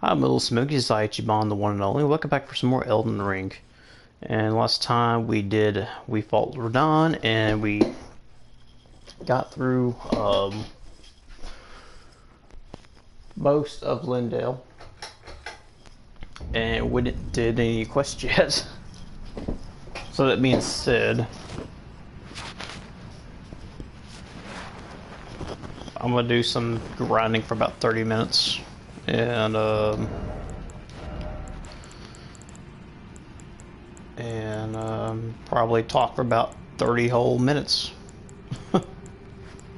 Hi, my little Tsumugies, Ichiban, the one and only. Welcome back for some more Elden Ring. And last time we fought Radon and we got through most of Lindale. And we didn't did any quests yet. So that being said, I'm gonna do some grinding for about 30 minutes. And probably talk for about 30 whole minutes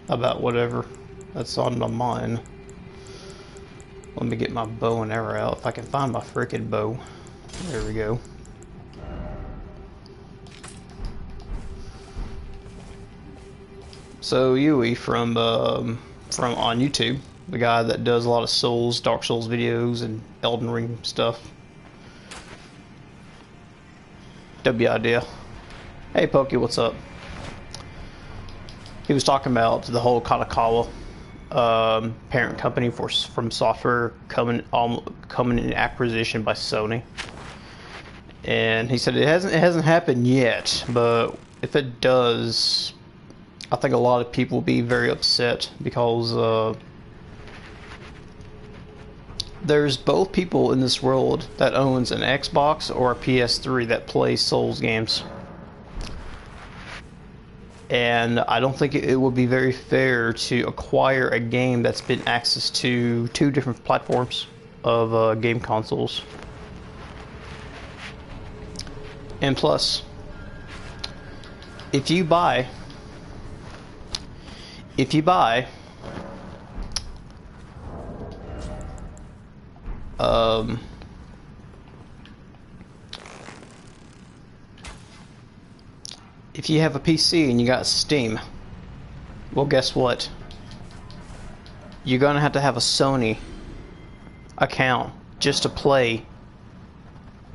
about whatever that's on my mind. Let me get my bow and arrow out if I can find my frickin' bow. There we go. So Yui from on YouTube, the guy that does a lot of Souls, Dark Souls videos and Elden Ring stuff. W idea. Hey Pokey, what's up? He was talking about the whole Katakawa parent company from software coming in acquisition by Sony, and he said it hasn't happened yet, but if it does, I think a lot of people will be very upset because there's both people in this world that owns an Xbox or a PS3 that plays Souls games. And I don't think it would be very fair to acquire a game that's been access to two different platforms of game consoles. And plus, if you buy if you have a PC and you got Steam, well, guess what? You're gonna have to have a Sony account just to play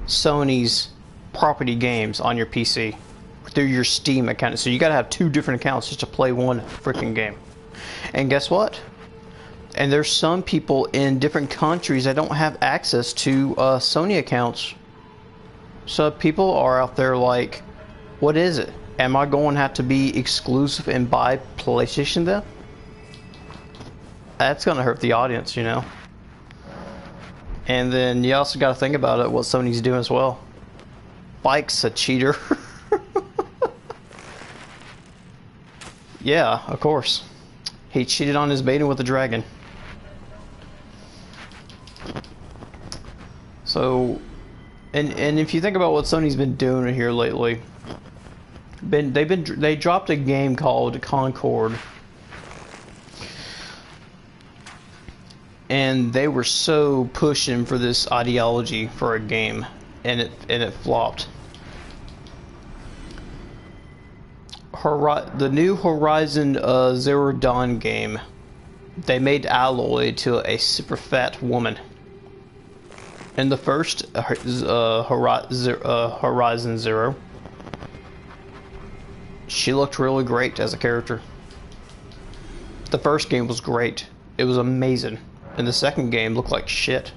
Sony's property games on your PC through your Steam account. So you gotta have two different accounts just to play one freaking game. And guess what? And there's some people in different countries that don't have access to Sony accounts. So people are out there like, what is it? Am I going to have to be exclusive and buy PlayStation then? That's going to hurt the audience, you know. And then you also got to think about it, what Sony's doing as well. Mike's a cheater. Yeah, of course. He cheated on his maiden with a dragon. So, and if you think about what Sony's been doing here lately, they dropped a game called Concord, and they were so pushing for this ideology for a game, and it flopped. The new Horizon Zero Dawn game, they made Aloy to a super fat woman. In the first Horizon Zero, she looked really great as a character. The first game was great. It was amazing. And the second game looked like shit.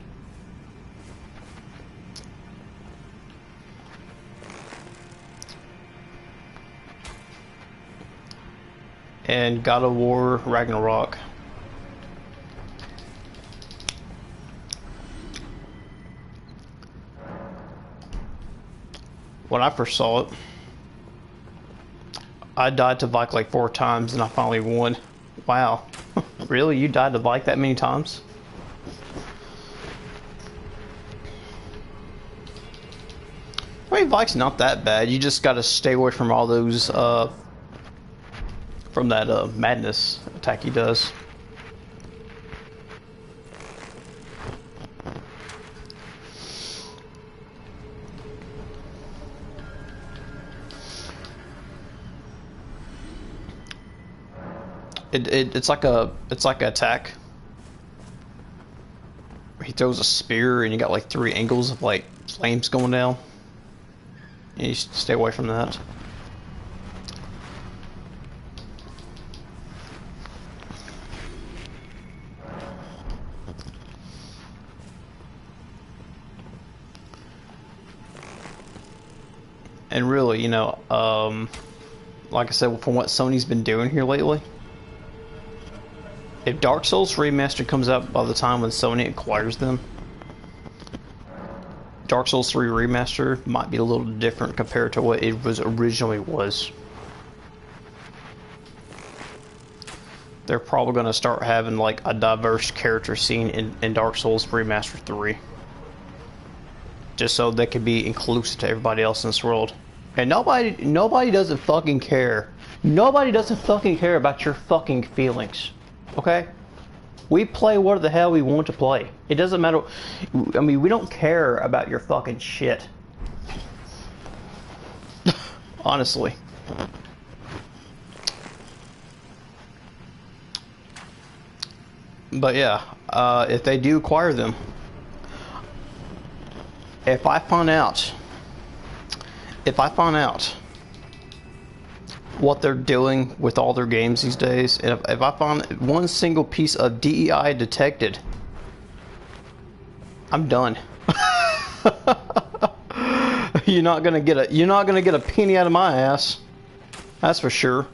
And God of War Ragnarok. When I first saw it, I died to Vike like 4 times and I finally won. Wow. Really? You died to Vike that many times? I mean, Vike's not that bad. You just gotta stay away from all those, from that, madness attack he does. It's like a attack. He throws a spear and you got like 3 angles of like flames going down. And you stay away from that. And really, you know, like I said, from what Sony's been doing here lately, if Dark Souls Remastered comes out by the time when Sony acquires them, Dark Souls 3 Remaster might be a little different compared to what it was originally was. They're probably going to start having like a diverse character scene in Dark Souls Remaster 3. Just so they can be inclusive to everybody else in this world. And nobody doesn't fucking care. Nobody doesn't fucking care about your fucking feelings. Okay? We play what the hell we want to play. It doesn't matter. I mean, we don't care about your fucking shit. Honestly. But yeah, if they do acquire them, if I find out what they're doing with all their games these days, and if I find one single piece of DEI detected, I'm done. You're not gonna get a penny out of my ass. That's for sure.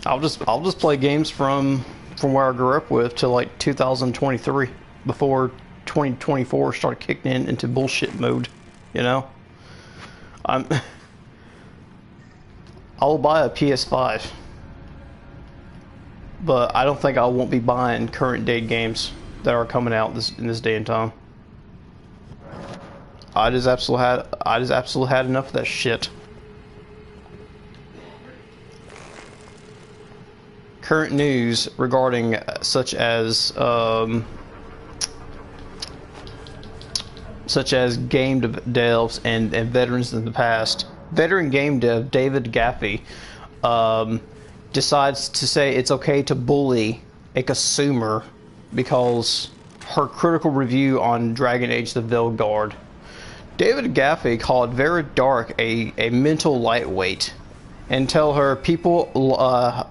I'll just play games from where I grew up with till like 2023, before 2024 started kicking into bullshit mode, you know. I'll buy a PS5, but I don't think I won't be buying current day games that are coming out in this day and time. I just absolutely had enough of that shit. Current news regarding such as game devs and veterans in the past. Veteran game dev David Gaffey decides to say it's okay to bully a consumer because her critical review on Dragon Age the Veilguard Guard. David Gaffey called Very Dark a mental lightweight, and tell her people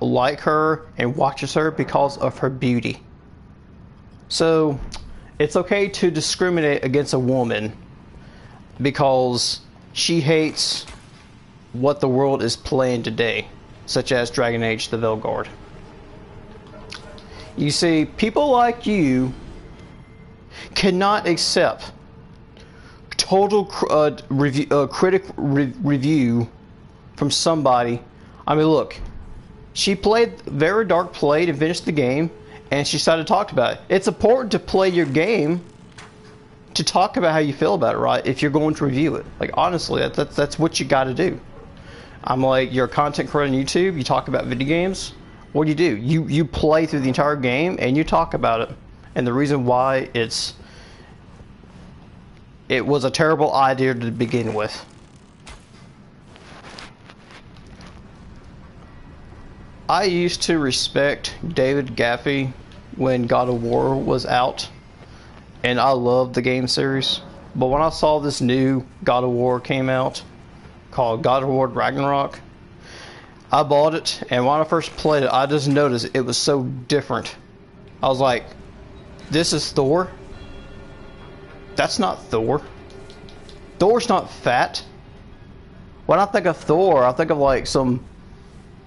like her and watches her because of her beauty. So it's okay to discriminate against a woman because she hates what the world is playing today, such as Dragon Age the Veilguard Guard. You see, people like you cannot accept total critic review from somebody. I mean, look, she played Very Dark, played and finished the game, and she decided to talk about it. It's important to play your game to talk about how you feel about it, right? If you're going to review it, like honestly, that's what you got to do. I'm like, you're a content creator on YouTube. You talk about video games. What do? You play through the entire game and you talk about it, and the reason why it was a terrible idea to begin with. I used to respect David Gaffey when God of War was out, and I loved the game series. But when I saw this new God of War came out, called God of War Ragnarok, I bought it, and when I first played it, I just noticed it was so different. I was like, this is Thor? That's not Thor. Thor's not fat. When I think of Thor, I think of like some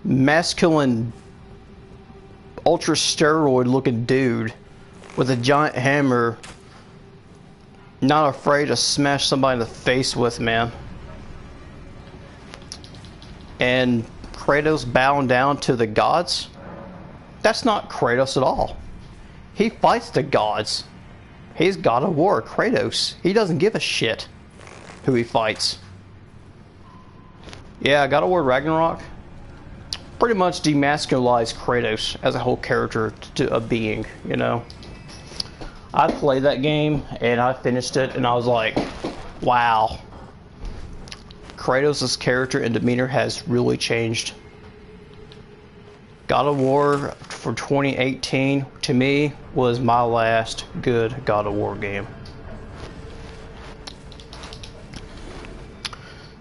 masculine, ultra steroid looking dude with a giant hammer, not afraid to smash somebody in the face with, man. And Kratos bowing down to the gods? That's not Kratos at all. He fights the gods. He's God of War, Kratos. He doesn't give a shit who he fights. Yeah, God of War Ragnarok pretty much demasculized Kratos as a whole character to a being, you know. I played that game and I finished it and I was like, wow. Kratos' character and demeanor has really changed. God of War for 2018 to me was my last good God of War game.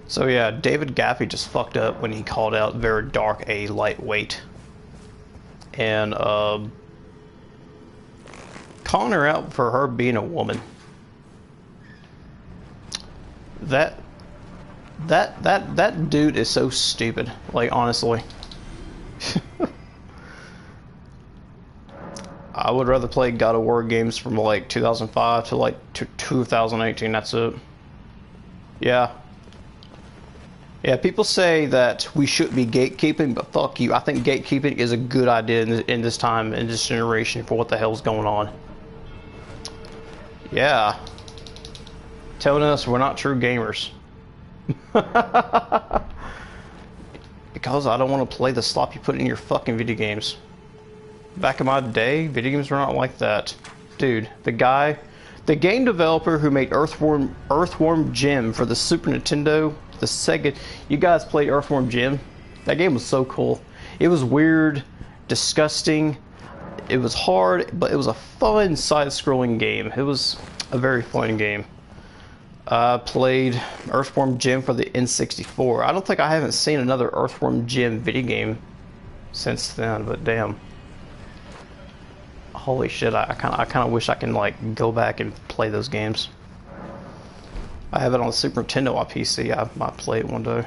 So yeah, David Gaffey just fucked up when he called out Very Dark a lightweight. and calling her out for her being a woman. That dude is so stupid. Like, honestly. I would rather play God of War games from like 2005 to like 2018. That's it. Yeah. Yeah, people say that we shouldn't be gatekeeping, but fuck you. I think gatekeeping is a good idea in this time, in this generation, for what the hell's going on. Yeah. Telling us we're not true gamers. Because I don't want to play the slop you put in your fucking video games. Back in my day, video games were not like that. Dude, the game developer who made Earthworm Jim for the Super Nintendo, the Sega, you guys played Earthworm Jim? That game was so cool. It was weird, disgusting, it was hard, but it was a fun side-scrolling game. It was a very fun game. I played Earthworm Jim for the N64. I don't think I haven't seen another Earthworm Jim video game since then, but damn. Holy shit, I kind of wish I can like go back and play those games. I have it on the Super Nintendo on PC. I might play it one day.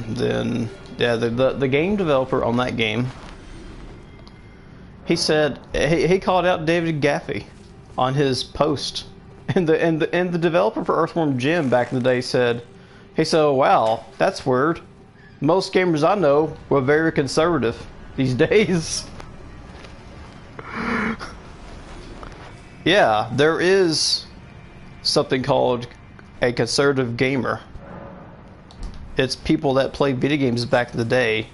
Then yeah, the game developer on that game, he said he called out David Gaffey on his post, and the developer for Earthworm Jim back in the day said, he said, "Oh, wow, that's weird. Most gamers I know were very conservative these days." Yeah, there is something called a conservative gamer. It's people that played video games back in the day.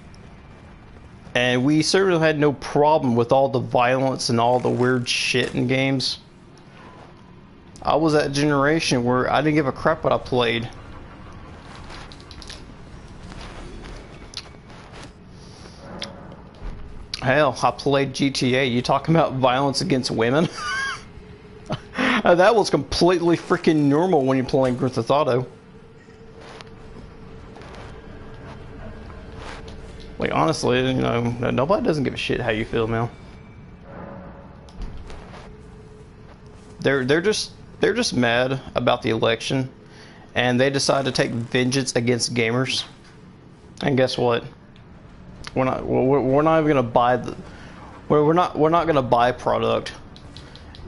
And we certainly had no problem with all the violence and all the weird shit in games. I was that generation where I didn't give a crap what I played. Hell, I played GTA. You talking about violence against women? That was completely freaking normal when you're playing Grand Theft Auto. Like, honestly, you know, nobody doesn't give a shit how you feel, man. They're just mad about the election, and they decide to take vengeance against gamers. And guess what? We're not even gonna buy we're not gonna buy product.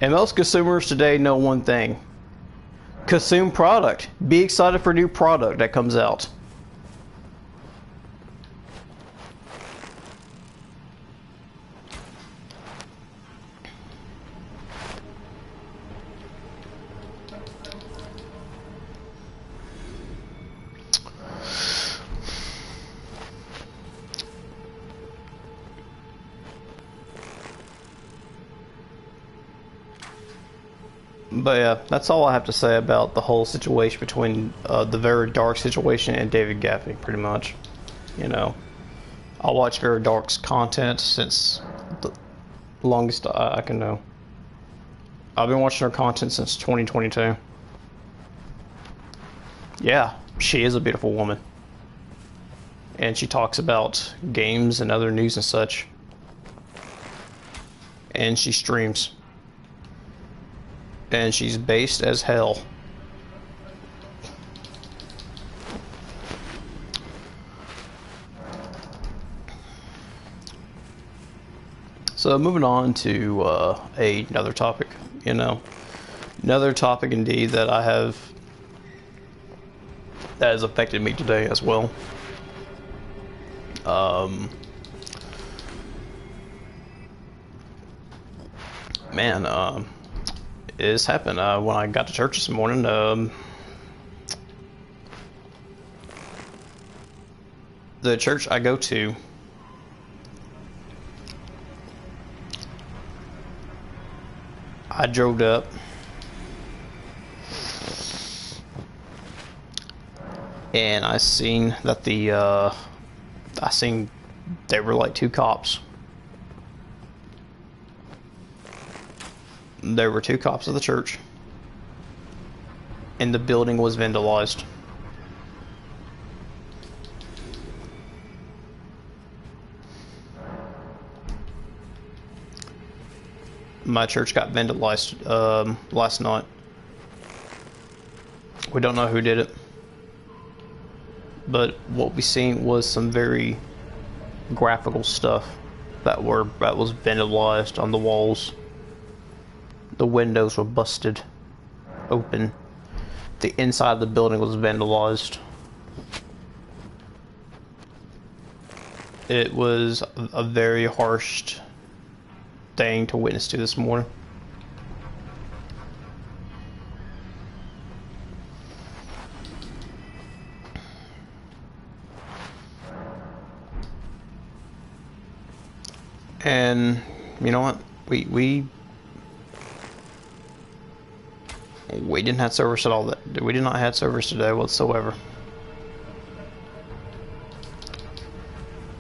And most consumers today know one thing: consume product. Be excited for new product that comes out. But yeah, that's all I have to say about the whole situation between the very dark situation and David Gaffey, pretty much. You know, I watch Very Dark's content since the longest I can know. I've been watching her content since 2022. Yeah, she is a beautiful woman. And she talks about games and other news and such. And she streams. And she's based as hell. So moving on to another topic, you know, another topic indeed that has affected me today as well. This happened when I got to church this morning. The church I go to, I drove up, and I seen that there were like two cops. There were two cops of the church. and the building was vandalized. My church got vandalized last night. We don't know who did it, but what we seen was some very graphical stuff that was vandalized on the walls. The windows were busted open. The inside of the building was vandalized. It was a very harsh thing to witness to this morning. And you know what? We didn't have service at all. We did not have service today whatsoever.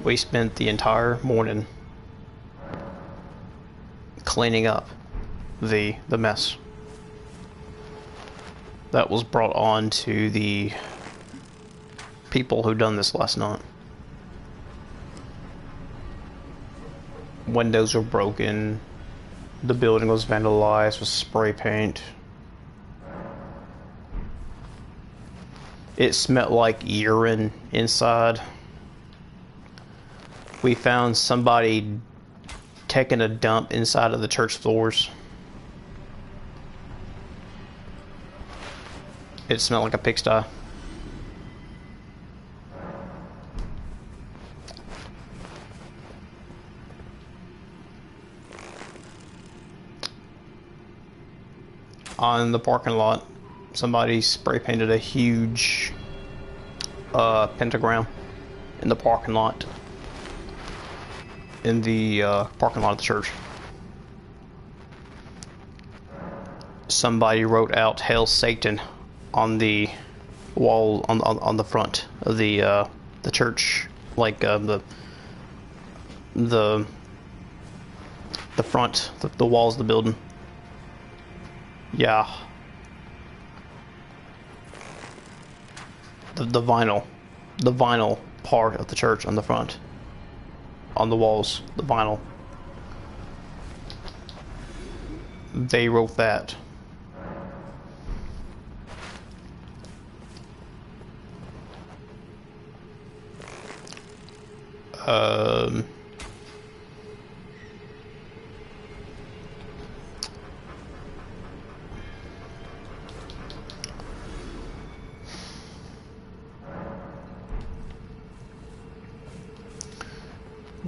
We spent the entire morning cleaning up the mess that was brought on to the people who done this last night. Windows were broken. The building was vandalized with spray paint. It smelled like urine inside. We found somebody taking a dump inside of the church floors. It smelled like a pigsty. On the parking lot, somebody spray painted a huge pentagram in the parking lot. In the parking lot of the church. Somebody wrote out "Hail Satan" on the wall on the front of the church, like the front, the walls of the building. Yeah. The vinyl part of the church on the front. On the walls, the vinyl. They wrote that.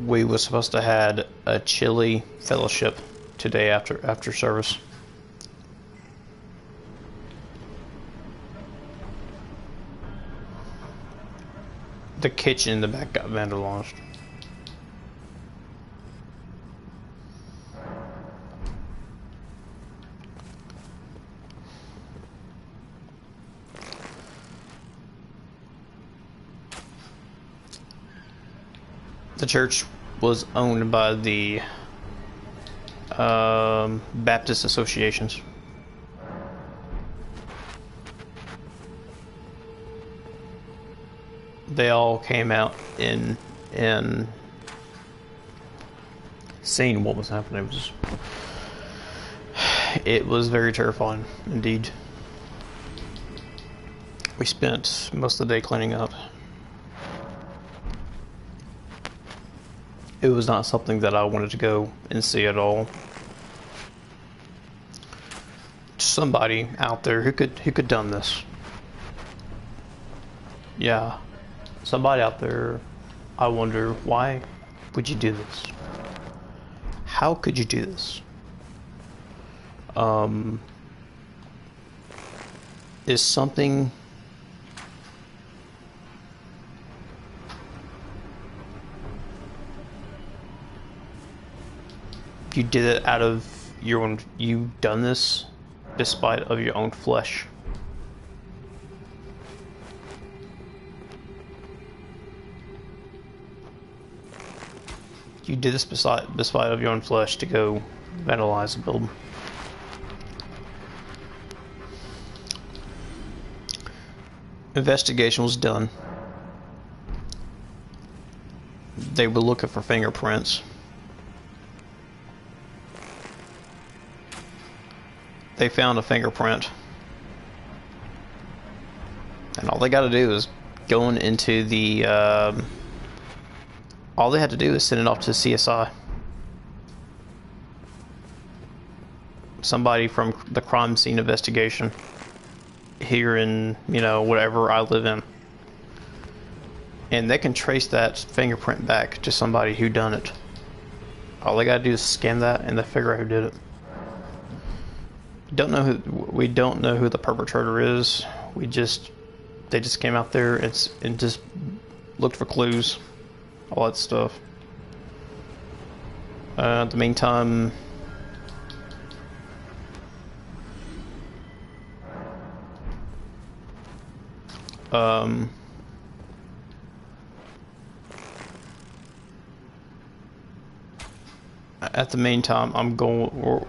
We were supposed to had a chili fellowship today after service. The kitchen in the back got vandalized. The church was owned by the Baptist associations. They all came out in seeing what was happening. It was very terrifying indeed. We spent most of the day cleaning up. It was not something that I wanted to go and see at all. Somebody out there who could done this. Yeah. Somebody out there, I wonder, why would you do this? How could you do this? Is something you did it out of your own, you done this despite of your own flesh? You did this despite of your own flesh to go vandalize a building. investigation was done. They were looking for fingerprints. They found a fingerprint. And all they got to do is going into the, all they had to do is send it off to CSI. Somebody from the crime scene investigation here in, you know, whatever I live in. And they can trace that fingerprint back to somebody who done it. All they gotta do is scan that and they figure out who did it. We don't know who the perpetrator is. They just came out there and just looked for clues, all that stuff. In the meantime,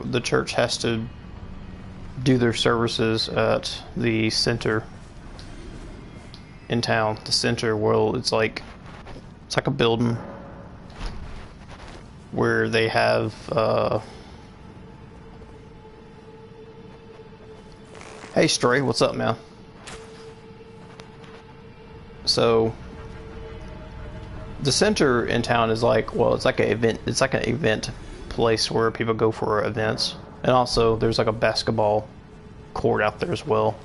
the church has to do their services at the center in town. The center, well, it's like a building where they have hey Stray, what's up, man? So the center in town is like, well, it's like an event place where people go for events. And also there's like a basketball court out there as well.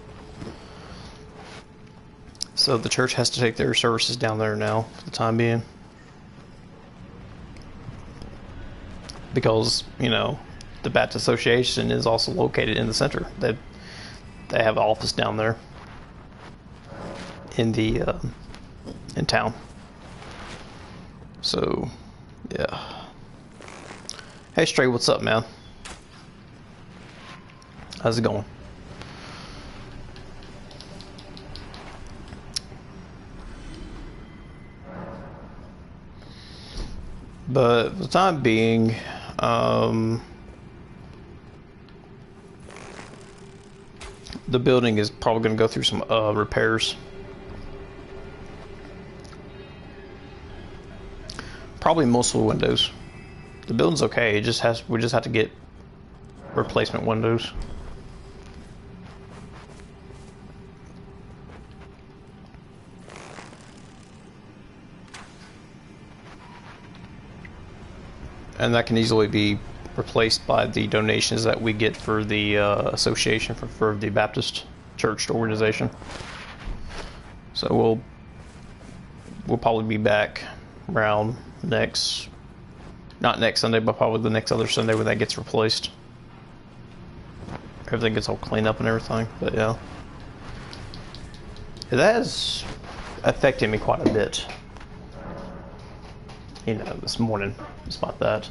So the church has to take their services down there now for the time being. Because, you know, the Baptist Association is also located in the center. They have an office down there in the in town. So yeah. Hey Stray, what's up, man? How's it going? But for the time being, the building is probably going to go through some repairs. Probably most of the windows. The building's okay. We just have to get replacement windows. And that can easily be replaced by the donations that we get for the association for the Baptist Church organization. So we'll probably be back around not next Sunday, but probably the next other Sunday when that gets replaced. Everything gets all cleaned up and everything, but yeah. That has affected me quite a bit. You know, this morning, just about that.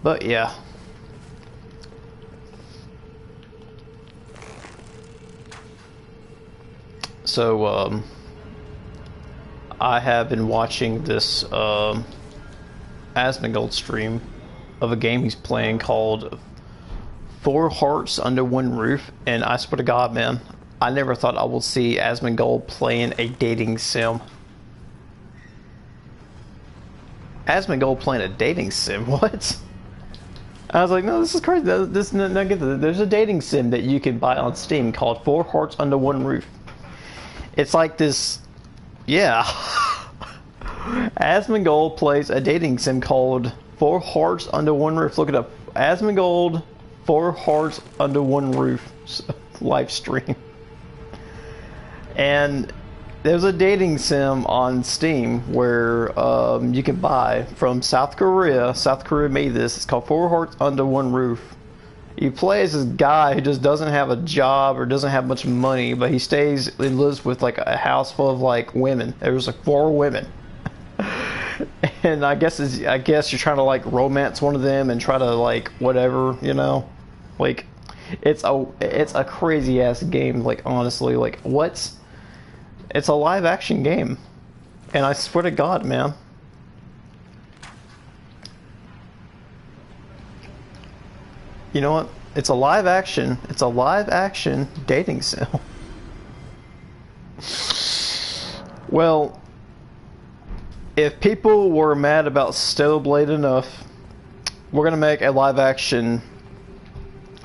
But yeah. So, I have been watching this Asmongold stream of a game he's playing called Four Hearts Under One Roof, and I swear to God, man, I never thought I would see Asmongold playing a dating sim. Asmongold playing a dating sim? What? I was like, no, this is crazy. There's a dating sim that you can buy on Steam called Four Hearts Under One Roof. It's like this, yeah. Asmongold plays a dating sim called Four Hearts Under One Roof. Look it up. Asmongold, Four Hearts Under One Roof live stream. And there's a dating sim on Steam where you can buy from South Korea. South Korea made this. It's called Four Hearts Under One Roof. You play as this guy who just doesn't have a job or doesn't have much money, but he lives with like a house full of like women. There's like 4 women. And I guess you're trying to like romance one of them and try to like whatever, you know? Like it's a crazy ass game, like honestly, like it's a live action game. And I swear to God, man. You know what? It's a live action. It's a live action dating sim. Well, if people were mad about Stillblade enough, we're gonna make a live action,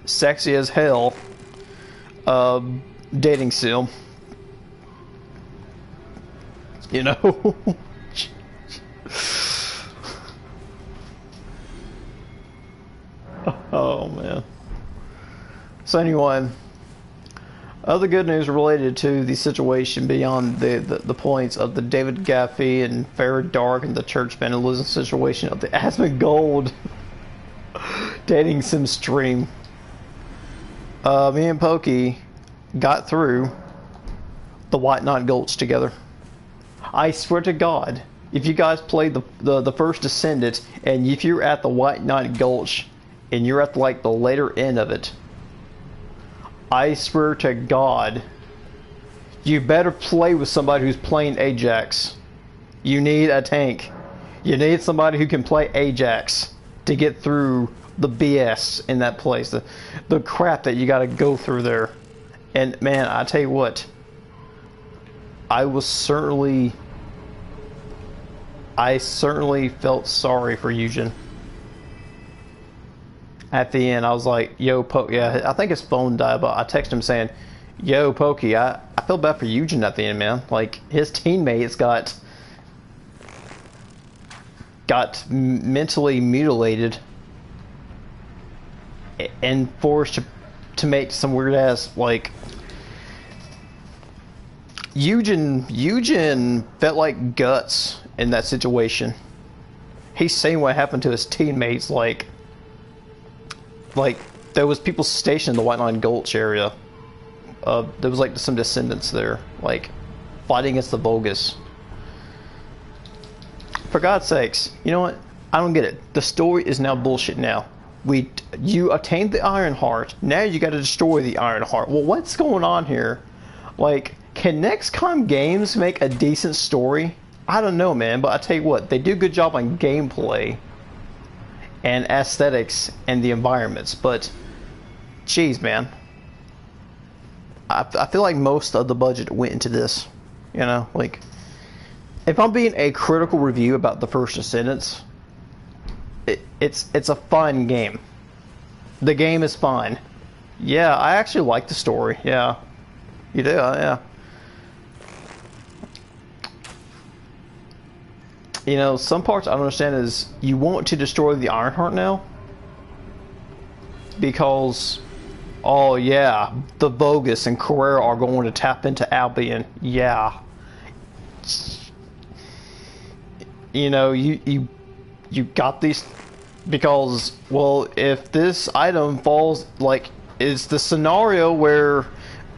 sexy as hell, dating sim. You know? Oh man. So anyway, other good news related to the situation beyond the points of the David Gaffey and Farrah Dark and the Church vandalism situation of the Asmongold dating sim stream. Me and Pokey got through the White Knot Gulch together. I swear to God, if you guys played the first Descendant, and if you're at the White Knot Gulch, and you're at like the later end of it, I swear to God, you better play with somebody who's playing Ajax. You need a tank. You need somebody who can play Ajax to get through the BS in that place, the crap that you gotta go through there. And man, I tell you what, I certainly felt sorry for Eugen. At the end, I was like, yo, Pokey, yeah, I think his phone died, but I texted him saying, yo, Pokey, I feel bad for Eugen at the end, man. Like, his teammates got mentally mutilated and forced to make some weird ass, like, Eugen felt like guts in that situation. He's saying what happened to his teammates, like there was people stationed in the White Line Gulch area. There was like some descendants there, like fighting against the Bogus. For God's sakes, you know what? I don't get it. The story is now bullshit now. You attained the Iron Heart, now you gotta destroy the Iron Heart. Well, what's going on here? Like, can NextCom Games make a decent story? I don't know, man, but I tell you what, they do a good job on gameplay and aesthetics and the environments, but geez, man, I feel like most of the budget went into this, you know? Like, if I'm being a critical review about the first Descendants, it's a fun game. The game is fine. Yeah, I actually like the story. Yeah, you do. Yeah. You know, some parts I don't understand is you want to destroy the Ironheart now because, oh yeah, the Bogus and Carrera are going to tap into Albion. Yeah. You know, you got these because, well, if this item falls, like, it's the scenario where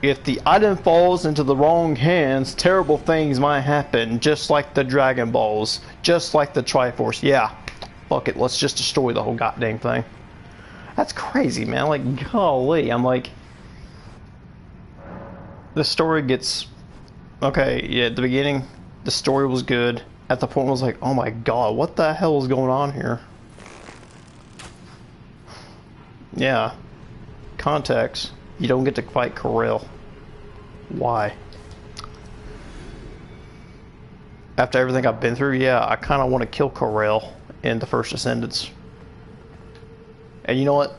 if the item falls into the wrong hands, terrible things might happen, just like the Dragon Balls, just like the Triforce. Yeah, fuck it, let's just destroy the whole goddamn thing. That's crazy, man. Like, golly, I'm like, the story gets, okay, yeah, at the beginning, the story was good. At the point, I was like, oh my god, what the hell is going on here? Yeah, context. You don't get to fight Corel. Why? After everything I've been through, yeah, I kind of want to kill Corel in the first Descendants. And you know what?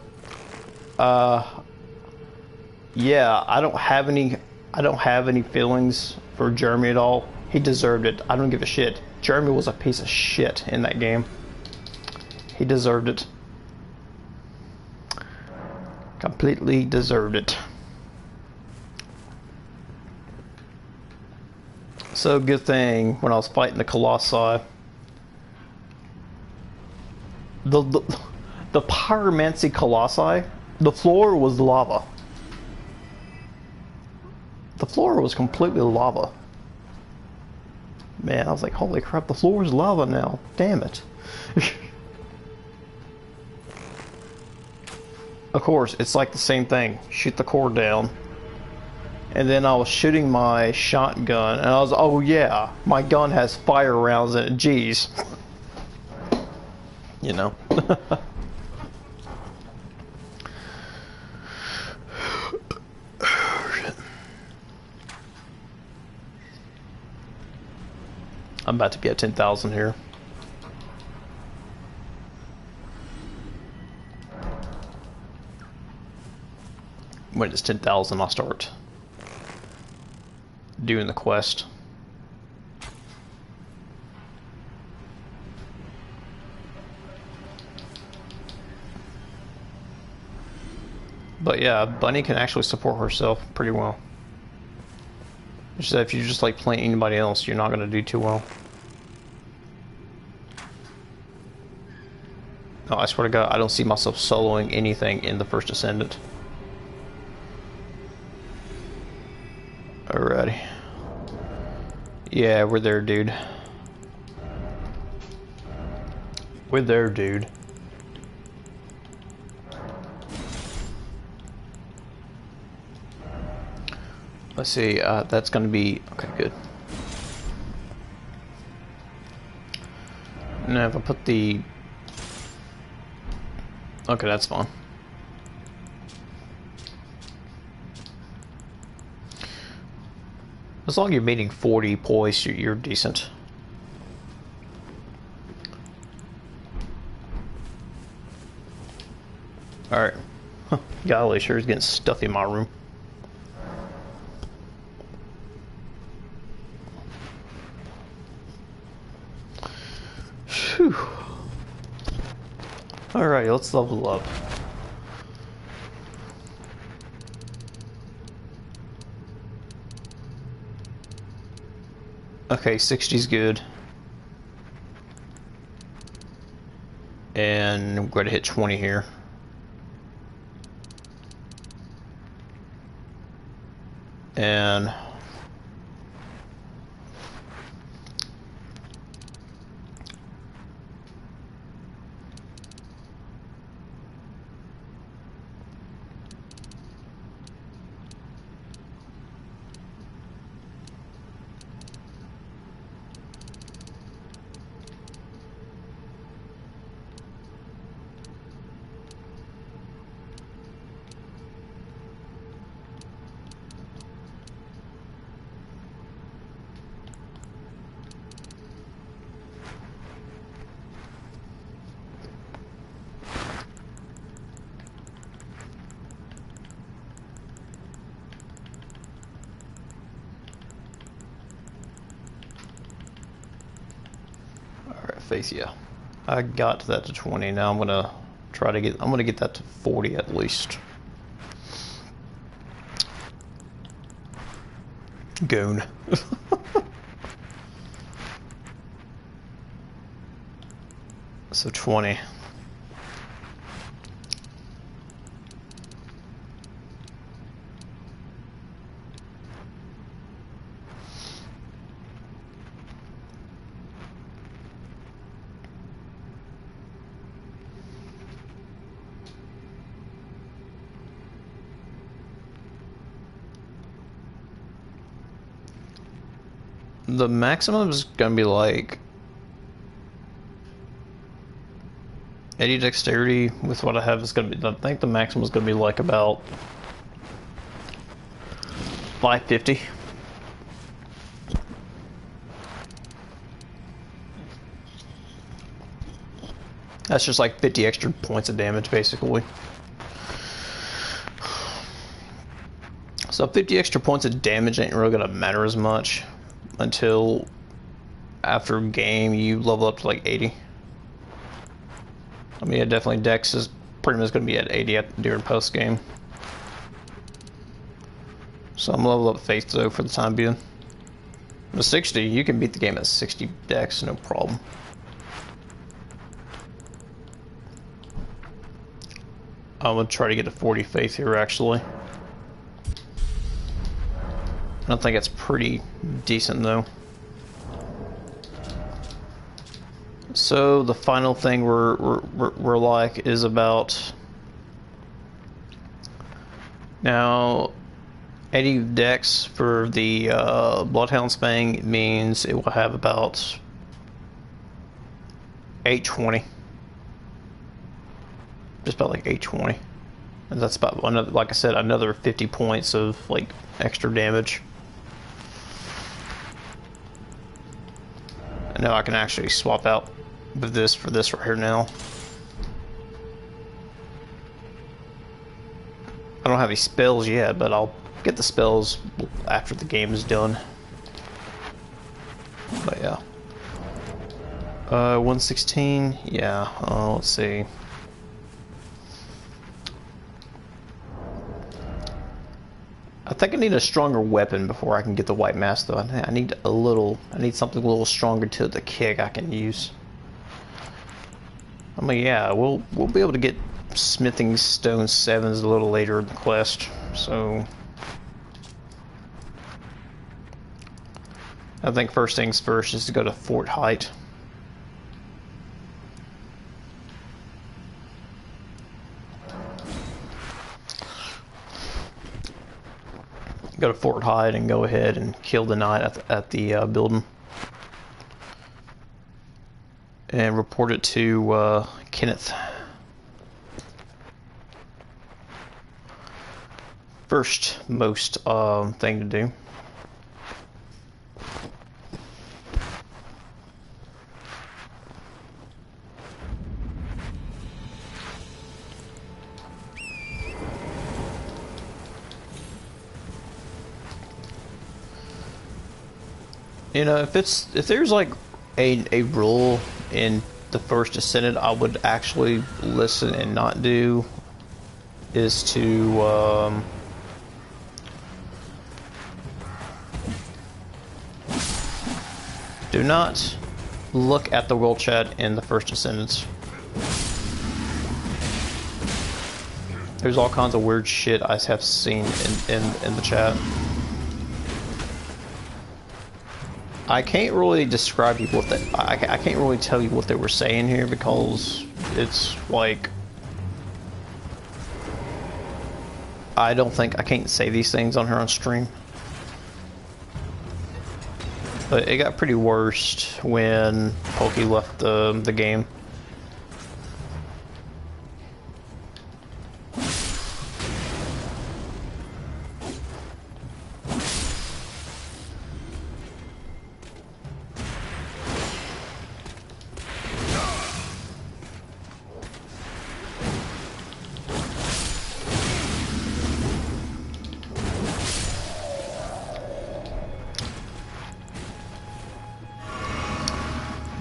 Yeah, I don't have any feelings for Jeremy at all. He deserved it. I don't give a shit. Jeremy was a piece of shit in that game. He deserved it. Completely deserved it. So good thing when I was fighting the Colossi, the Pyromancy Colossi, the floor was lava. The floor was completely lava. Man, I was like, holy crap, the floor is lava now. Damn it. Of course, it's like the same thing. Shoot the core down. And then I was shooting my shotgun, and I was, oh yeah, my gun has fire rounds in it. Jeez. You know. I'm about to be at 10,000 here. When it's 10,000, I'll start doing the quest. But yeah, Bunny can actually support herself pretty well. Just that if you just like playing anybody else, you're not going to do too well. Oh, I swear to God, I don't see myself soloing anything in the First Ascendant. Alrighty. Yeah, we're there, dude. We're there, dude. Let's see, that's gonna be... Okay, good. Now if I put the... Okay, that's fine. As long as you're meeting 40 points, you're decent. Alright. Huh. Golly, sure is getting stuffy in my room. Whew. Alright, let's level up. Okay, 60's good. And we're going to hit 20 here. And face, yeah. I got that to 20. Now I'm gonna try to get. I'm gonna get that to 40 at least. Goon. So 20. The maximum is gonna be like 80 dexterity with what I have is gonna be. I think the maximum is gonna be like about 550. That's just like 50 extra points of damage, basically. So 50 extra points of damage ain't really gonna matter as much until after game you level up to like 80. I mean, yeah, definitely Dex is pretty much going to be at 80 during post game. So I'm level up Faith though for the time being. With 60, you can beat the game at 60 Dex, no problem. I'm going to try to get to 40 Faith here actually. I think that's pretty decent though. So the final thing we're like is about now 80 dex for the Bloodhound's Fang means it will have about 820. Just about like 820. And that's about another, like I said, another 50 points of like extra damage. I know I can actually swap out this for this right here now. I don't have any spells yet, but I'll get the spells after the game is done. But yeah. 116, yeah, let's see. I think I need a stronger weapon before I can get the white mask though. I need something a little stronger to the kick I can use. I mean, yeah, we'll be able to get smithing stone 7s a little later in the quest, so I think first things first is to go to Fort Height. Go to Fort Hyde and go ahead and kill the knight at the building. And report it to Kenneth. First most thing to do. You know, if there's like a rule in the First Ascendant I would actually listen and not do, is to do not look at the world chat in the First Ascendants. There's all kinds of weird shit I have seen in the chat. I can't really describe you what I can't really tell you what they were saying here because it's like I can't say these things on here on stream. But it got pretty worse when Pokey left the game.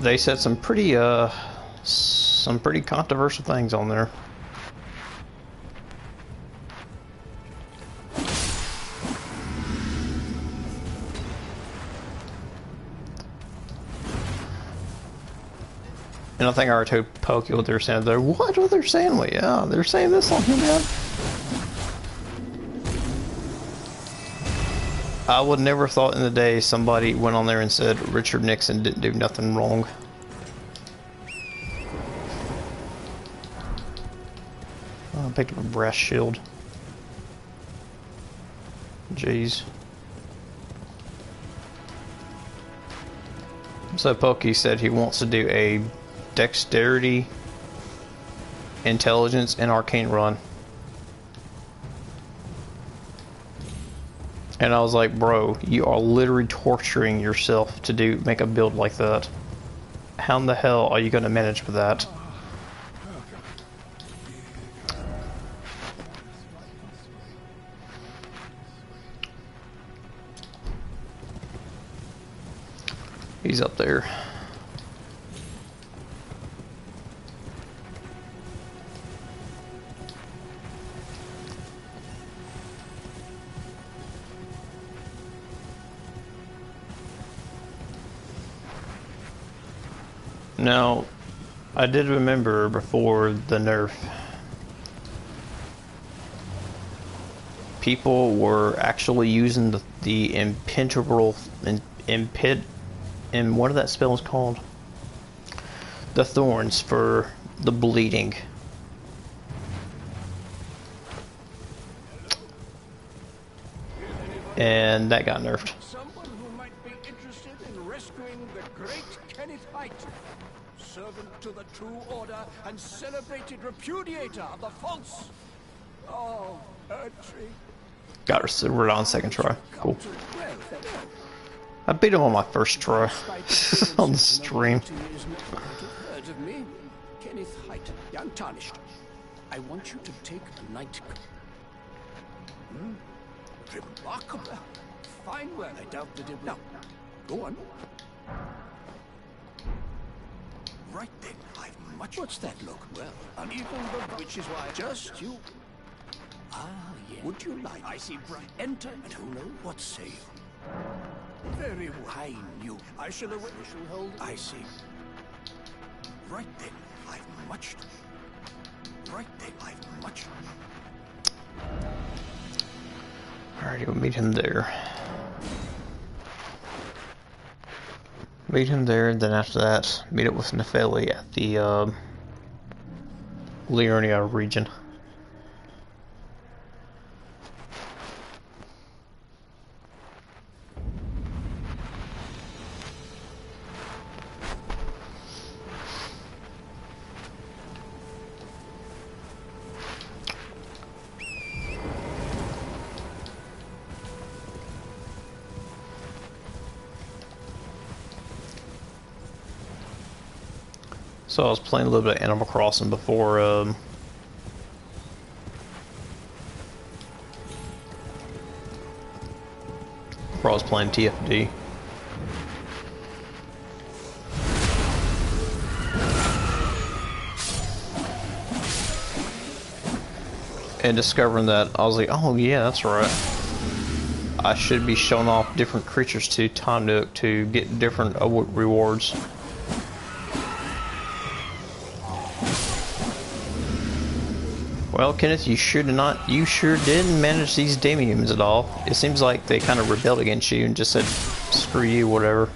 They said some pretty controversial things on there. And I think I already told Pokey what they were saying there. What are they saying? Well, yeah, they're saying this on here, man. I would never thought in the day somebody went on there and said Richard Nixon didn't do nothing wrong. Oh, I picked up a brass shield. Jeez. So Pokey said he wants to do a dexterity, intelligence, and arcane run. And I was like, bro, you are literally torturing yourself to make a build like that. How in the hell are you going to manage with that? He's up there. Now, I did remember before the nerf, people were actually using the impenetrable, and what that spell is called? The thorns for the bleeding. And that got nerfed. Someone who might be interested in rescuing the great Kenneth Height, servant to the true order and celebrated repudiator of the false. Oh, Erdtree. Got her on second try. Cool. I beat him on my first try on the stream. Heard of me? Kenneth Height, the Untarnished. I want you to take a night. Remarkable. Fine work. I doubt that it will. Now, go on. Right then, I've much. What's that look? Well, uneven, but which is why just you. Ah, yes. Would you like? I see bright. Enter, and who knows what say you? Very well. I knew. I shall await. We shall hold. I see. Right then, I've much. Right then, I've much. Alright, we'll meet him there. Meet him there, and then after that, meet up with Nefeli at the Liurnia region. So I was playing a little bit of Animal Crossing before I was playing TFD. And discovering that, I was like, oh yeah, that's right. I should be showing off different creatures to Tom Nook to get different rewards. Well, Kenneth, you sure didn't manage these demi-humans at all. It seems like they kind of rebelled against you and just said, screw you, whatever.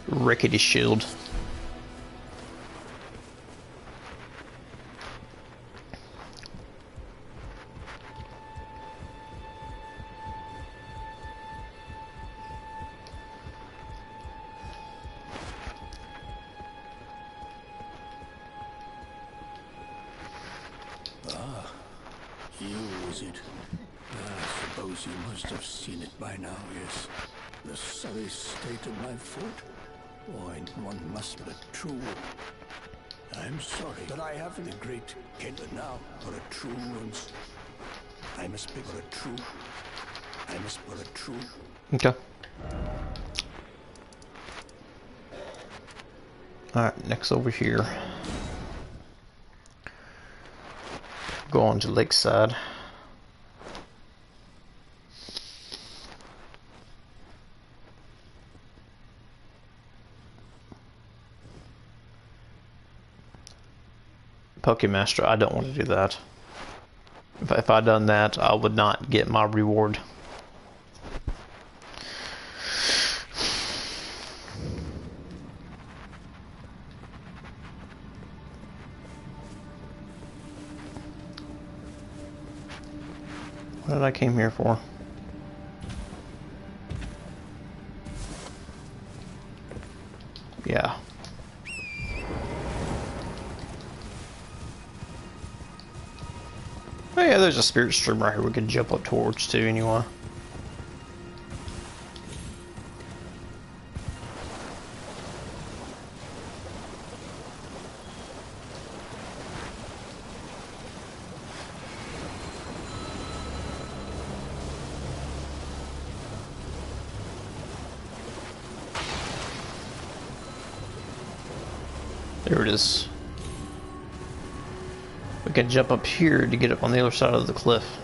Rickety shield. Okay. Alright, next over here. Go on to Lakeside. Pokemaster, I don't want to do that. If I'd done that, I would not get my reward. What did I came here for? Yeah. Oh yeah, there's a spirit stream right here we could jump up towards too anyway. There it is. We can jump up here to get up on the other side of the cliff.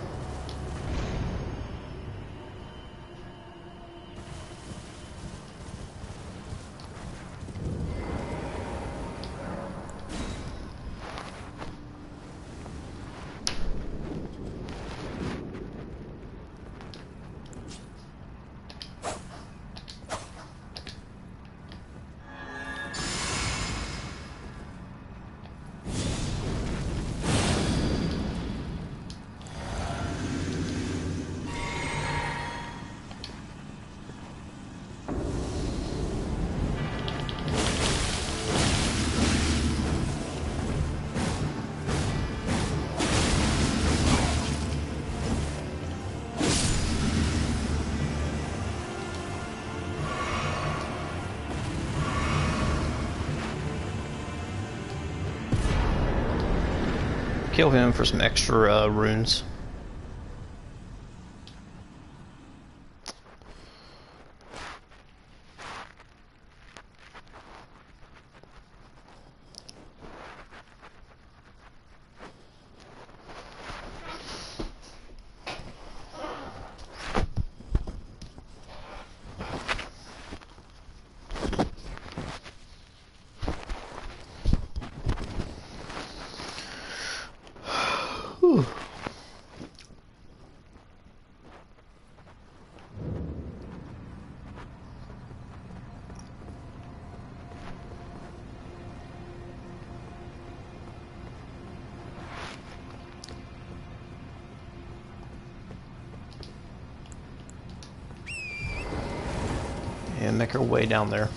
Kill him for some extra runes. Whew. And make our way down there.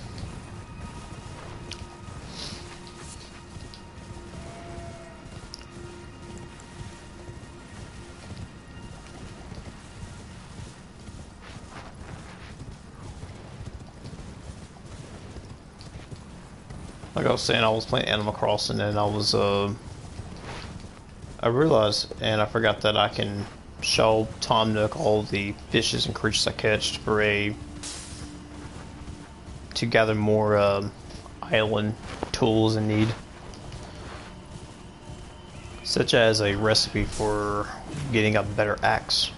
Like I was saying, I was playing Animal Crossing and I was, I realized, and I forgot that I can show Tom Nook all the fishes and creatures I catch for to gather more, island tools in need. Such as a recipe for getting a better axe.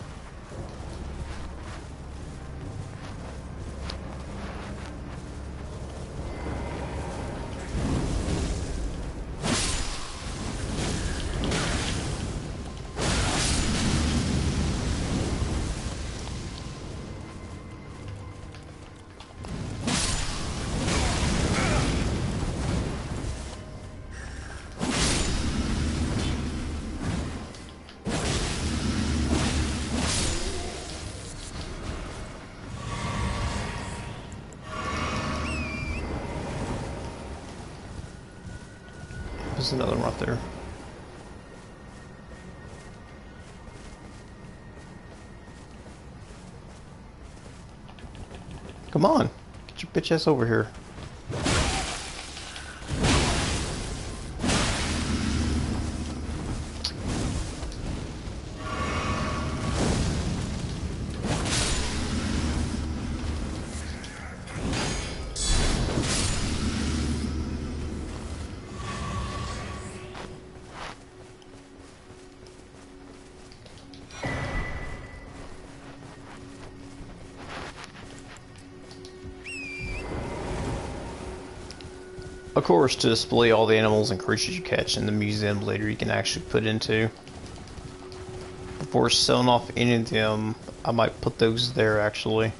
There's another one right there. Come on, get your bitch ass over here. Of course, to display all the animals and creatures you catch in the museum later, you can actually put into. Before selling off any of them, I might put those there actually.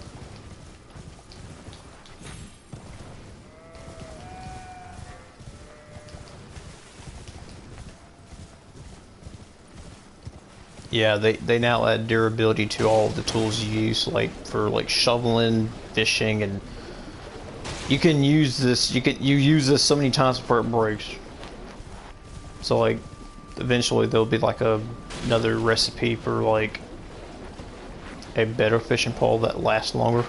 Yeah, they now add durability to all of the tools you use, like for like shoveling, fishing, and you can use this. You use this so many times before it breaks. So like, eventually there'll be like another recipe for like a better fishing pole that lasts longer.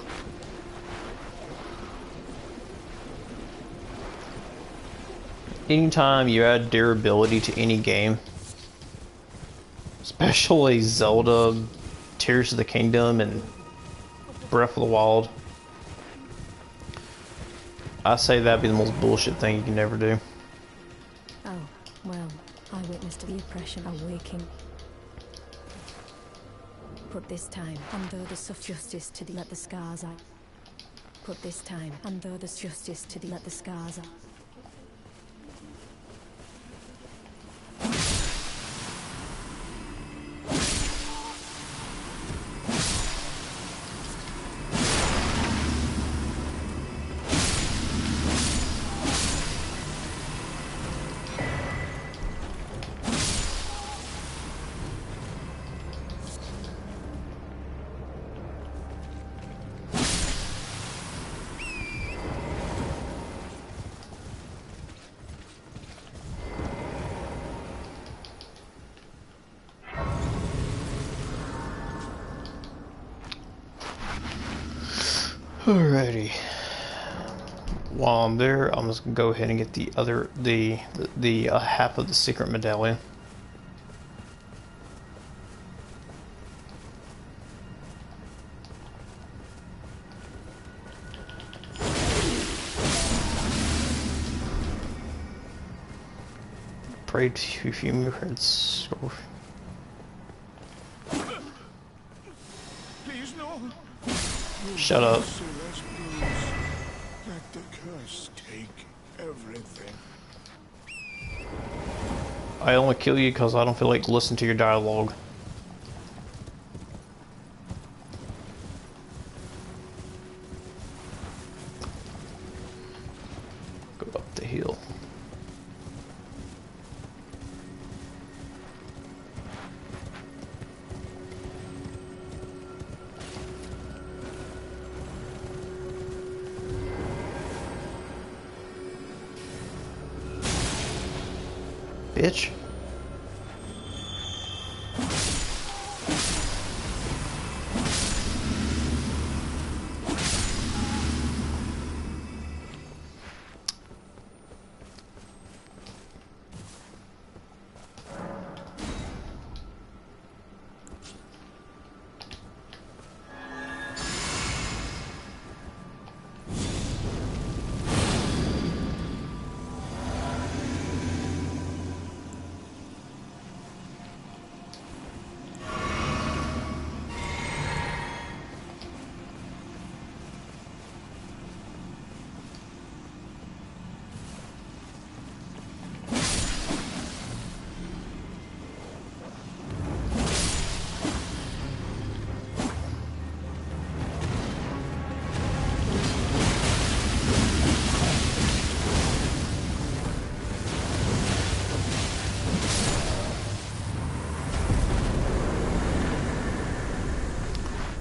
Anytime you add durability to any game, especially Zelda, Tears of the Kingdom, and Breath of the Wild, I say that'd be the most bullshit thing you can ever do. Oh, well, I witnessed the oppression awaking. Put this time, and though the justice to the let the scars out. Put this time, and though the justice to the let the scars out. Alrighty. While I'm there, I'm just gonna go ahead and get the other, the half of the secret medallion. afraid if you heads. Please no. Shut up. Merciless, please. Let the curse take everything. I only kill you because I don't feel like listening to your dialogue. Go up the hill. Bitch.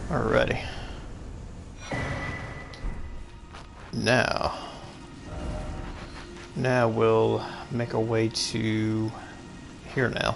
Alrighty. Now we'll make our way to here now.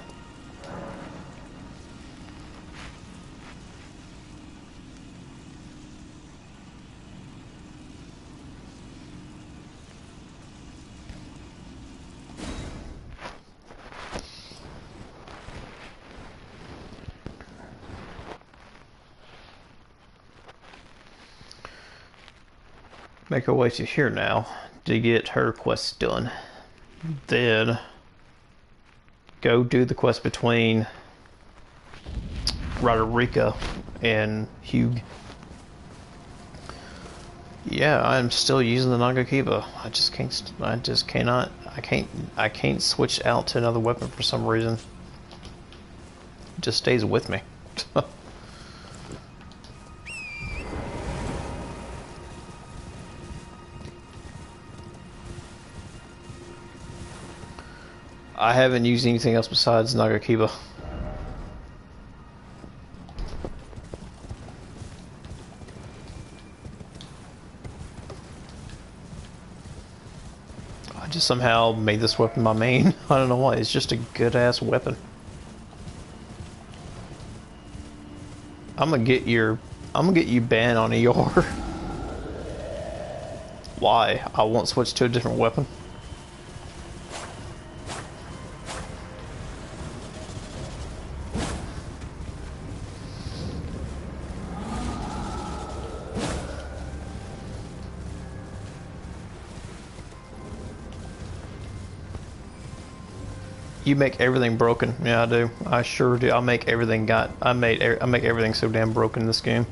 Make our way to here now to get her quest done. Then go do the quest between Marika and Hugh. Yeah, I'm still using the Nagakiba. I can't switch out to another weapon for some reason. It just stays with me. I haven't used anything else besides Nagakiba. I just somehow made this weapon my main. I don't know why. It's just a good ass weapon. I'm gonna get you banned on ER. Why? I won't switch to a different weapon. You make everything broken. Yeah, I do. I sure do. I make everything I make everything so damn broken in this game.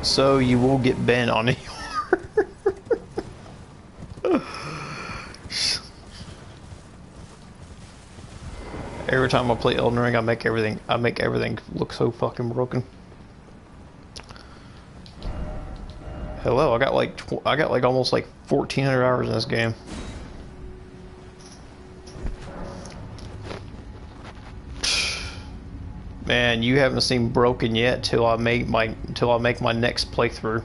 So you will get banned on it. Every time I play Elden Ring, I make everything look so fucking broken. Hello, I got like almost like 1,400 hours in this game. Man, you haven't seen broken yet till I make my next playthrough.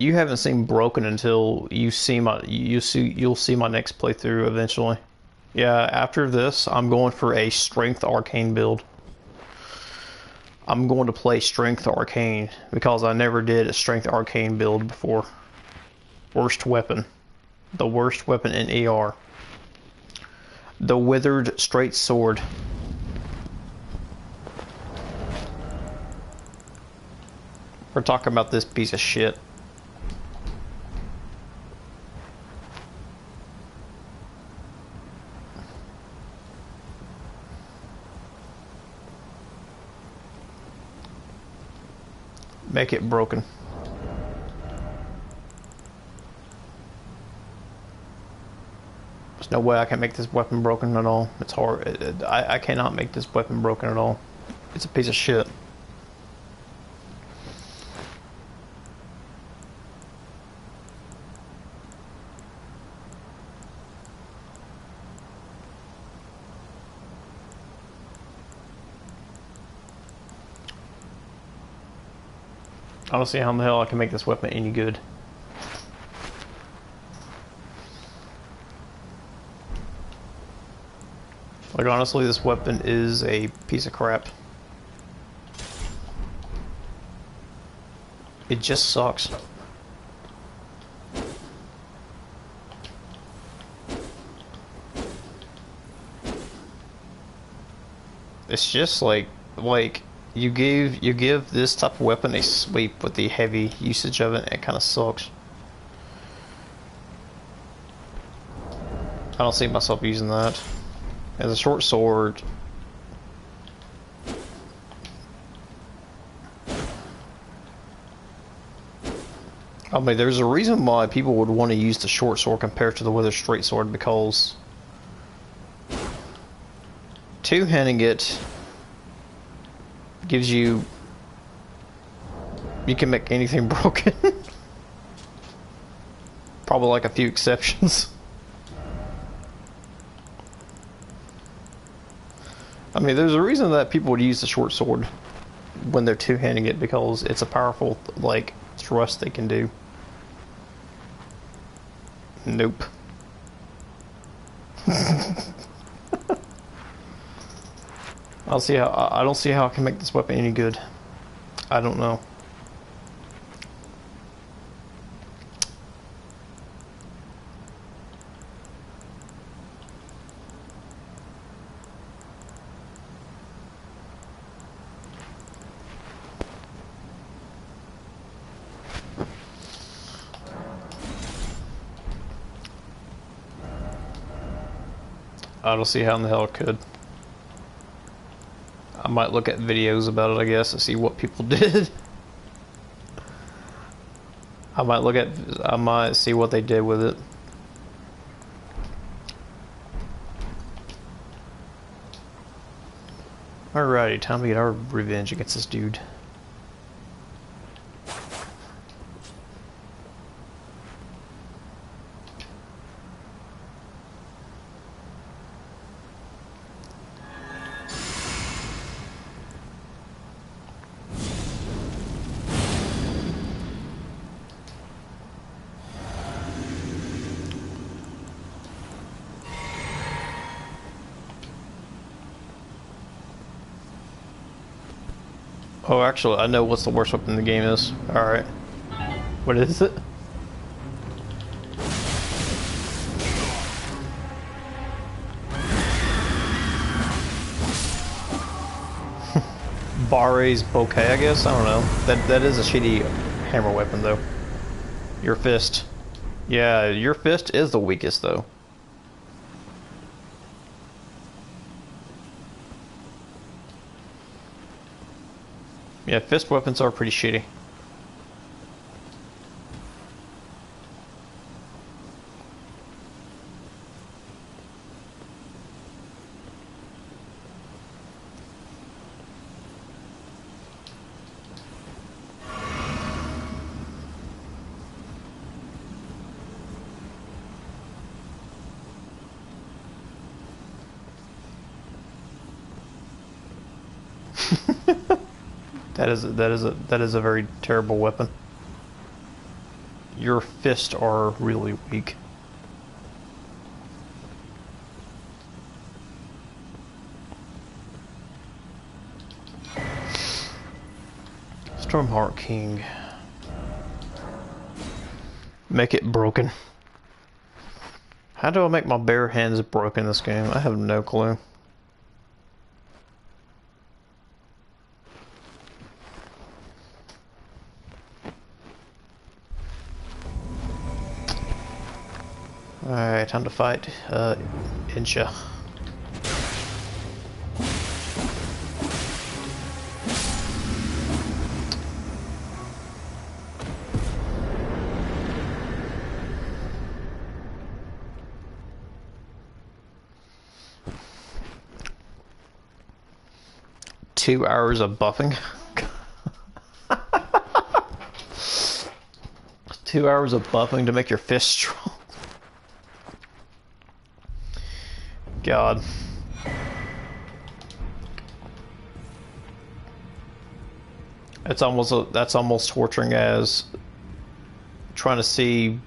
You haven't seen broken until you see my you'll see my next playthrough eventually. Yeah, after this, I'm going for a strength arcane build. I'm going to play strength arcane because I never did a strength arcane build before. Worst weapon. The worst weapon in ER. The withered straight sword. We're talking about this piece of shit. Make it broken. There's no way I can make this weapon broken at all. It's hard. I cannot make this weapon broken at all. It's a piece of shit. I don't see how in the hell I can make this weapon any good. Like, honestly, this weapon is a piece of crap. It just sucks. It's just like you give this type of weapon a sweep with the heavy usage of it, and it kind of sucks. I don't see myself using that. As a short sword, I mean, there's a reason why people would want to use the short sword compared to the withered straight sword, because two-handing it gives you can make anything broken. Probably like a few exceptions. I mean, there's a reason that people would use the short sword when they're two-handing it, because it's a powerful, like, thrust they can do. Nope. I don't see how I can make this weapon any good. I don't know. I don't see how in the hell it could. I might look at videos about it, I guess, and see what people did. I might see what they did with it. Alrighty, time to get our revenge against this dude. Oh, actually, I know what's the worst weapon in the game is. Alright. What is it? Bare's bouquet, I guess? I don't know. That is a shitty hammer weapon, though. Your fist. Yeah, your fist is the weakest, though. Yeah, fist weapons are pretty shitty. That is a very terrible weapon. your fists are really weak. Stormheart King. Make it broken. How do I make my bare hands broken in this game? I have no clue. Alright, time to fight Incha. Two hours of buffing. 2 hours of buffing to make your fist strong. God. That's almost torturing as trying to see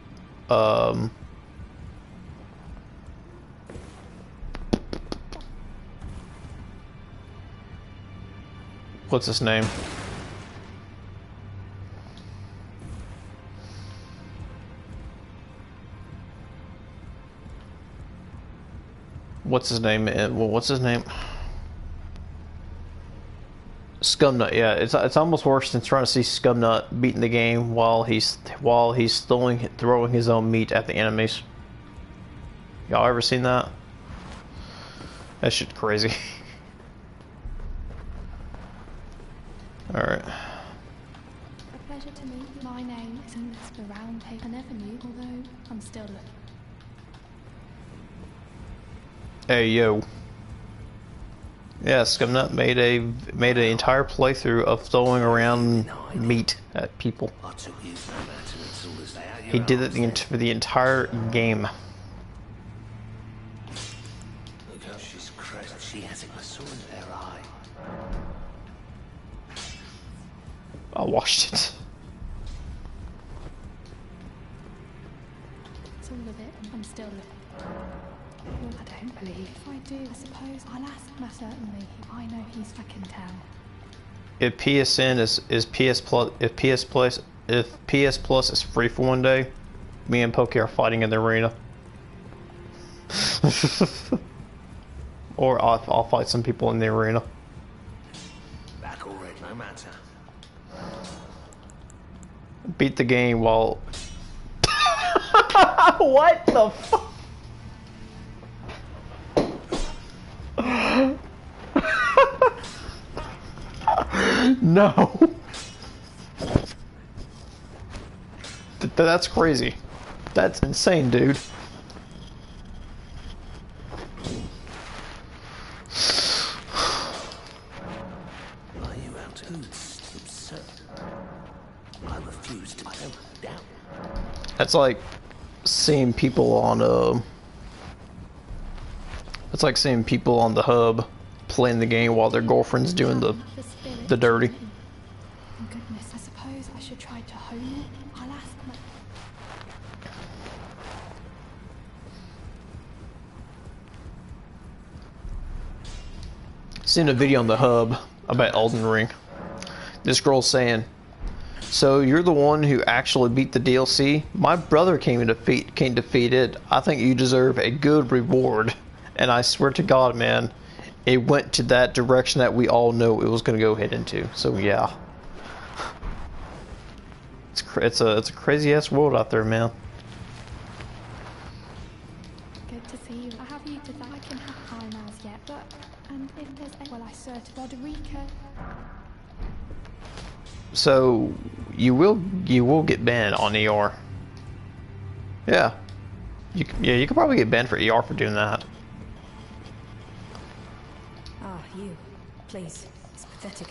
what's his name? What's his name? Well, what's his name? Scumnut. Yeah, it's almost worse than trying to see Scumnut beating the game while he's throwing his own meat at the enemies. Y'all ever seen that? That shit's crazy. All right. A pleasure to meet you. My name isn't the round table. I never knew, although I'm still looking. Hey yo. Yeah, Scumnut made an entire playthrough of throwing around meat at people. He did it for the entire game. She's crazy. She has a sword in her eye. I watched it. It's all of it. I'm still looking. Well, I don't believe. If I do, I suppose I'll ask him certainly. I know he's back in town. If PSN is PS Plus, if PS Plus is free for one day, me and Pokey are fighting in the arena. Or I'll fight some people in the arena. Back already, no matter. Beat the game while. What the fuck? No. That's crazy. That's insane, dude. Are you out of absurd? I refuse to down. That's like seeing people on it's like seeing people on the hub playing the game while their girlfriend's doing the dirty. Goodness, I suppose I should try to hone it. I'll ask my... Seen a video on the hub about Elden Ring. This girl's saying, "So you're the one who actually beat the DLC? My brother came to defeat it. I think you deserve a good reward." And I swear to God, man, it went to that direction that we all know it was going to go head into. So yeah, it's a crazy ass world out there, man. Good to see you. I have you to that. I can have time as yet, but and if there's well, I swear to Roderica. So you will get banned on ER. Yeah, you could probably get banned for ER for doing that. Ah, you. Please. It's pathetic.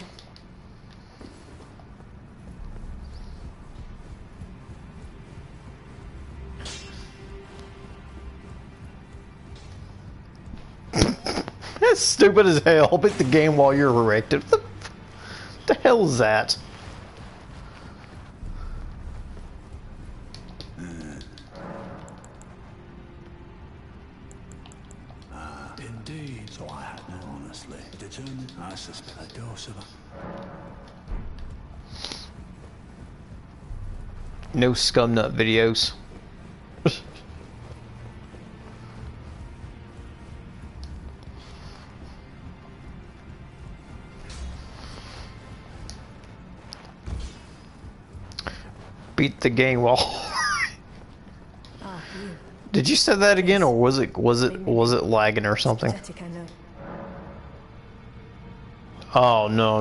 That's stupid as hell. Beat the game while you're erected. What the hell is that? So I had no honestly determined. I suspect a dose of. No scum nut videos. Beat the game while. Did you say that again, or was it lagging or something? Oh no.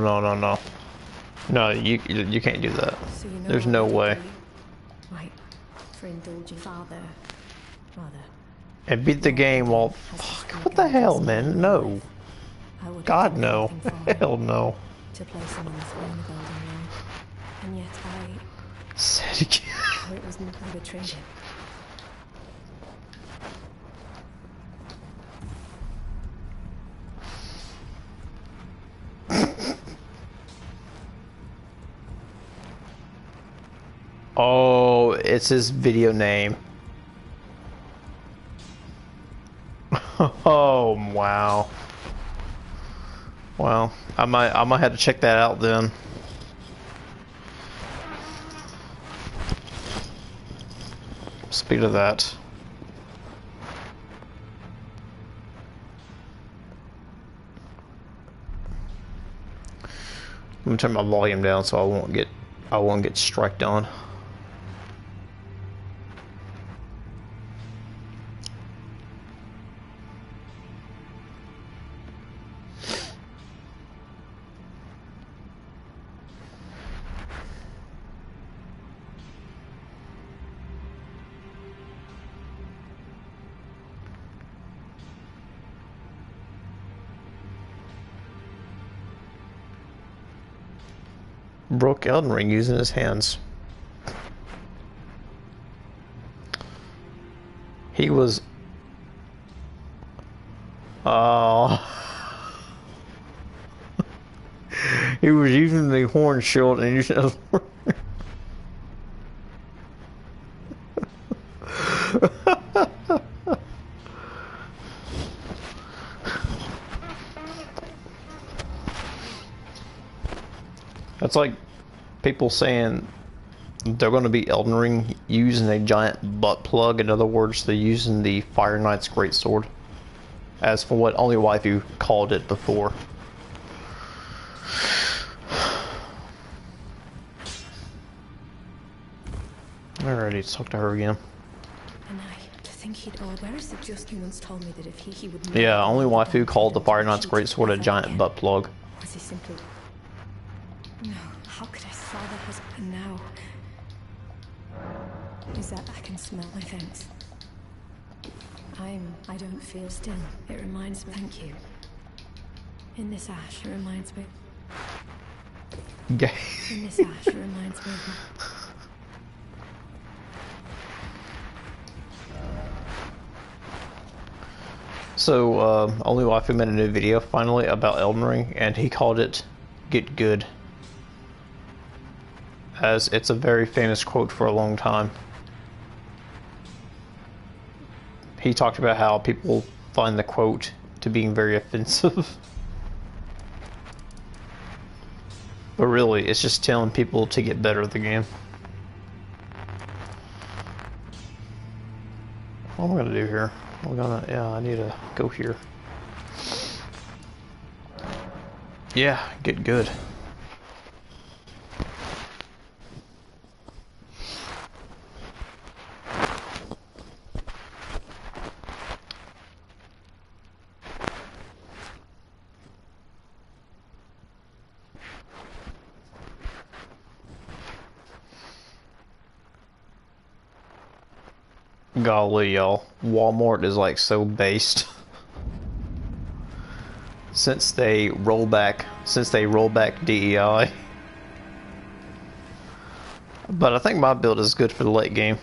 No, you can't do that. So you know There's no way. Right, for indulging father, mother. And beat the game while. Fuck, what the hell, man? No. God no. Hell no. To place him on the throne of Elden Ring, and yet Say it again. it was not I betrayed him. Oh, it's his video name. Oh wow. Well, I might have to check that out then. Speed of that. I'm gonna turn my volume down so I won't get striked on. Broke Elden Ring using his hands. He was. Oh. He was using the horn shield and using a. That's like people saying they're going to be Elden Ring using a giant butt plug. In other words, they're using the Fire Knight's greatsword, as for what only waifu called it before. Alrighty, let's talk to her again. And to think he'd where is the just he once told me that if he would. Yeah, only waifu called the Fire Knight's greatsword a giant butt plug. Was he simply? No, how could I saw that husband now? Is that I can smell my thanks. I don't feel still. It reminds me. Thank you. In this ash, it reminds me. Gay. In this ash, it reminds me of my. So, only waifu made a new video finally about Elden Ring, and he called it "Get Good," as it's a very famous quote for a long time. He talked about how people find the quote to being very offensive. But really, it's just telling people to get better at the game. What am I gonna do here? Yeah, I need to go here. Yeah, get good. Golly, y'all. Walmart is like so based. Since they roll back DEI. But I think my build is good for the late game.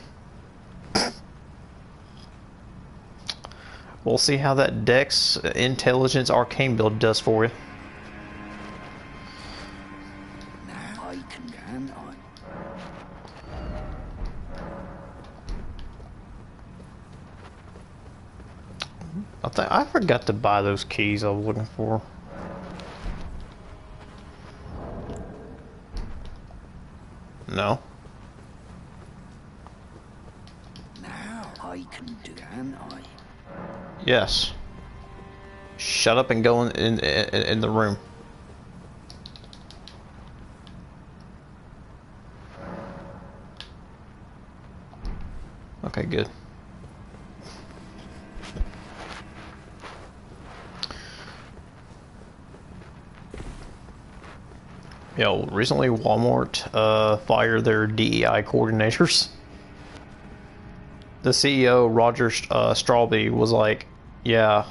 We'll see how that Dex Intelligence Arcane build does for you. I I forgot to buy those keys I was looking for. No. Now I can do, can I? Yes. Shut up and go in the room. Okay, good. Yo, recently Walmart fired their DEI coordinators. The CEO, Roger Strawby, was like, yeah,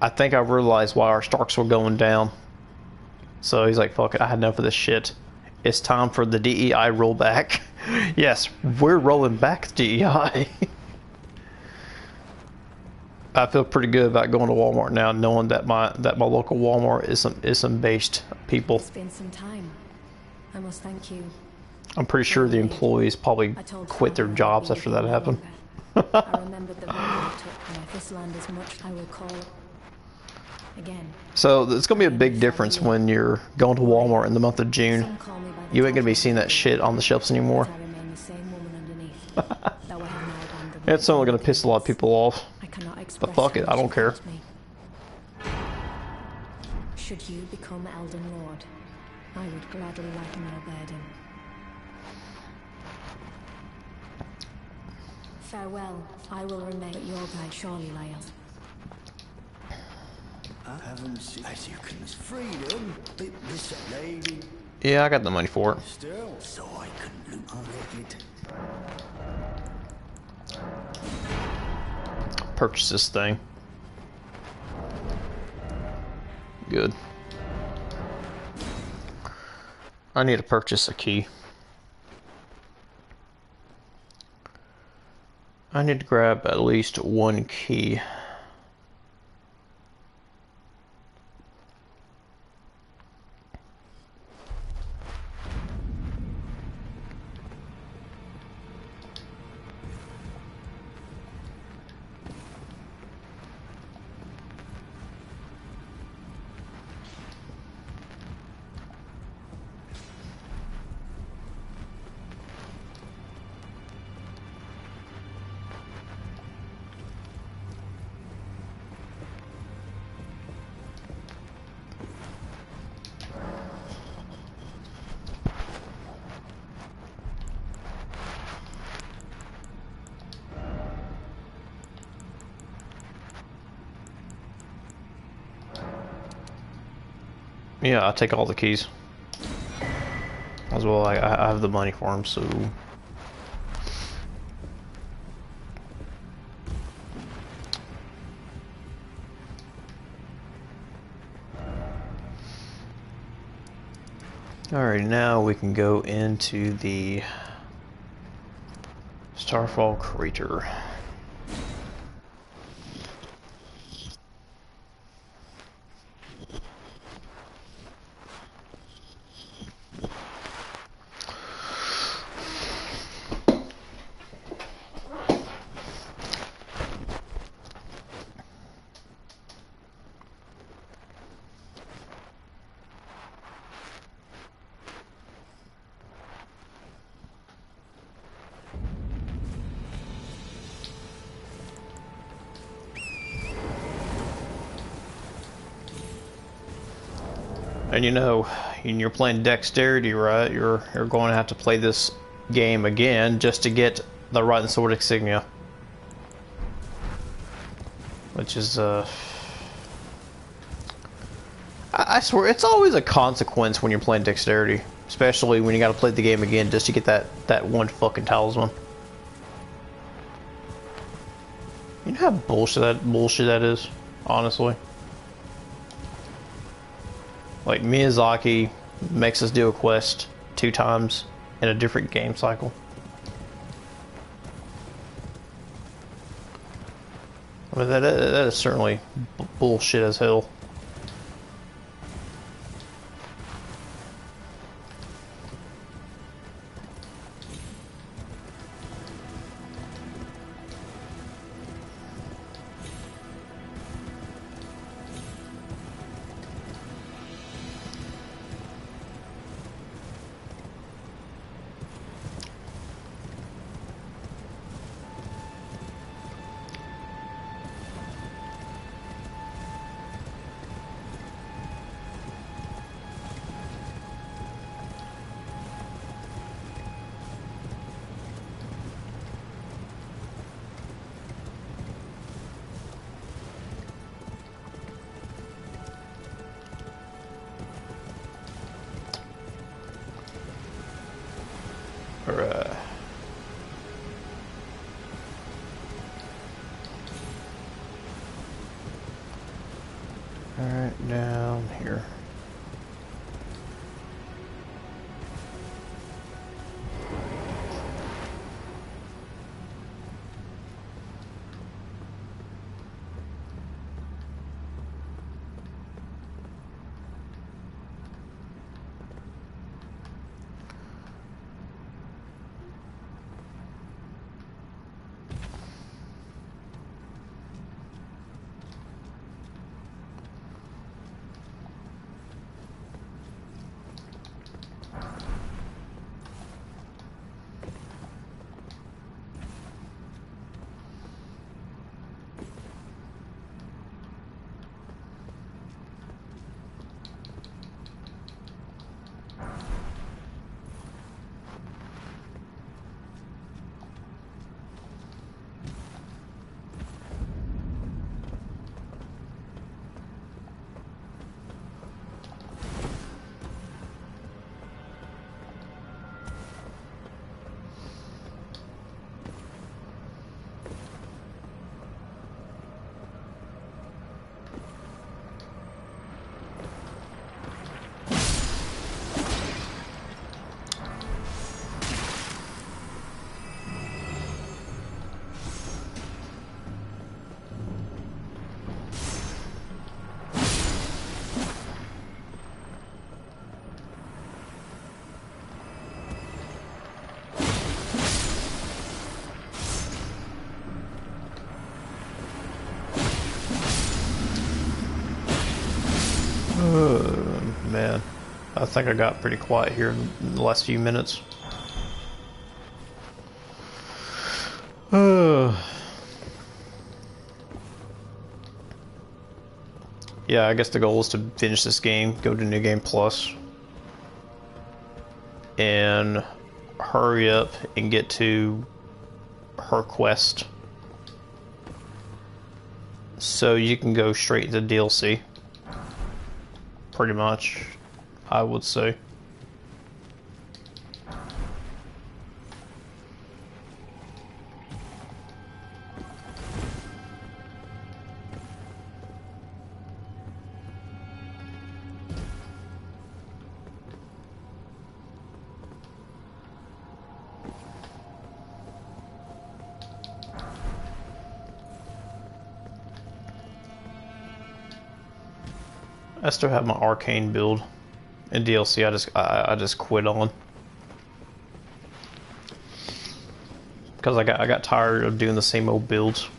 I think I realized why our stocks were going down. So he's like, fuck it, I had enough of this shit. It's time for the DEI rollback. Yes, we're rolling back DEI. I feel pretty good about going to Walmart now, knowing that my local Walmart is some based people. It's been some time. I must thank you. I'm pretty sure the employees probably quit their jobs after that happened. I remembered the road I took, and if this land is much, I will call again. So it's gonna be a big difference when you're going to Walmart in the month of June. Some call me by the You ain't gonna be title seeing that shit on the shelves anymore. I remain the same woman underneath. Though I have now abandoned It's only gonna piss a lot of people off. I cannot express But fuck it, how I don't much care. hurt me. Should you become Elden Lord, I would gladly lighten your burden. Farewell. I will remain at your guide, surely, Lyle. I haven't seen, as you can, freedom. This lady Yeah, I got the money for it. still, so I can loot it. Purchase this thing. Good. I need to purchase a key. I need to grab at least one key. Yeah, I'll take all the keys. As well, I have the money for them, so... Alright, now we can go into the Starfall Crater. And you know, when you're playing dexterity, right, you're going to have to play this game again just to get the Right and Sword insignia. Which is, I swear, it's always a consequence when you're playing dexterity. Especially when you gotta play the game again just to get that one fucking talisman. You know how bullshit that is? Honestly. Like, Miyazaki makes us do a quest 2 times in a different game cycle. I mean, that is certainly bullshit as hell. Alright, down here. Man, I think I got pretty quiet here in the last few minutes. Yeah, I guess the goal is to finish this game, go to New Game Plus, and hurry up and get to her quest so you can go straight to DLC. Pretty much, I would say. I still have my arcane build. In DLC, I just quit on because I got tired of doing the same old builds.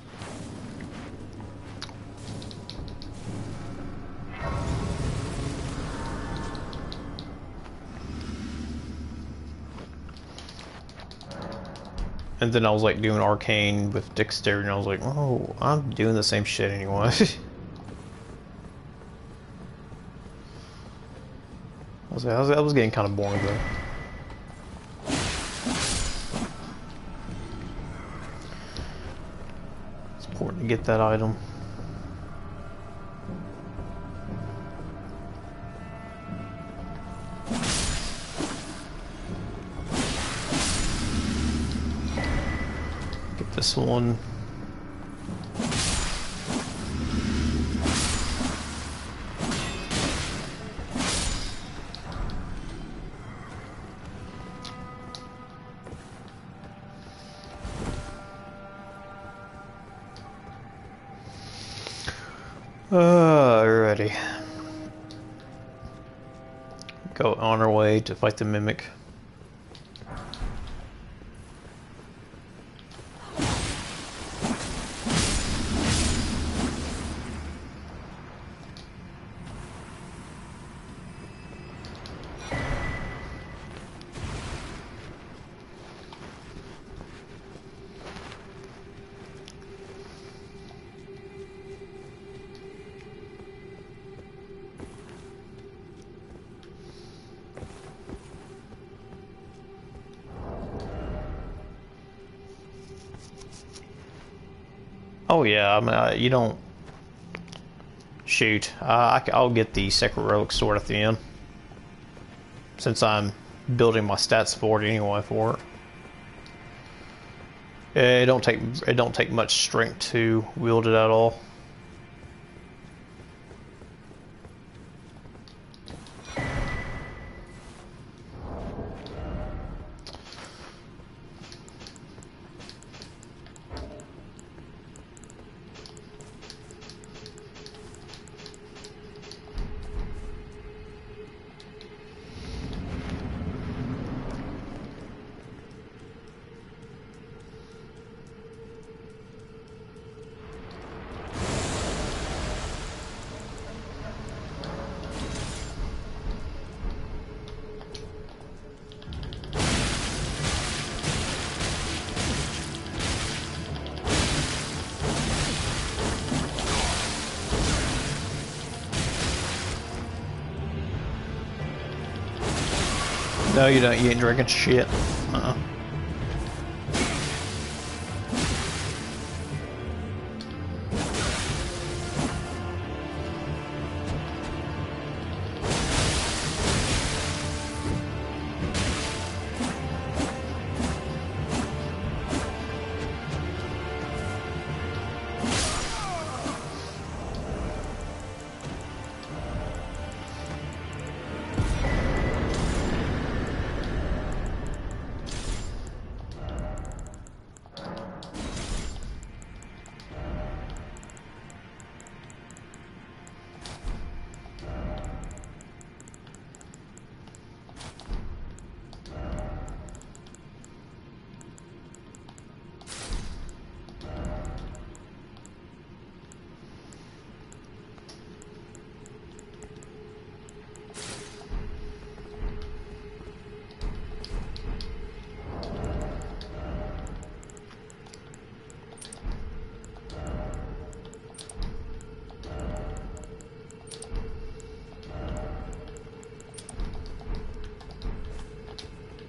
And then I was like doing arcane with dexterity, and I was like, oh, I'm doing the same shit anyway. I was getting kind of bored though. It's important to get that item. Get this one. Alrighty. Go on our way to fight the Mimic. Oh yeah, I mean, you don't... Shoot, I'll get the Sacred Relic Sword at the end. Since I'm building my stats for it anyway for it. It don't take much strength to wield it at all. No, you don't. You ain't drinking shit.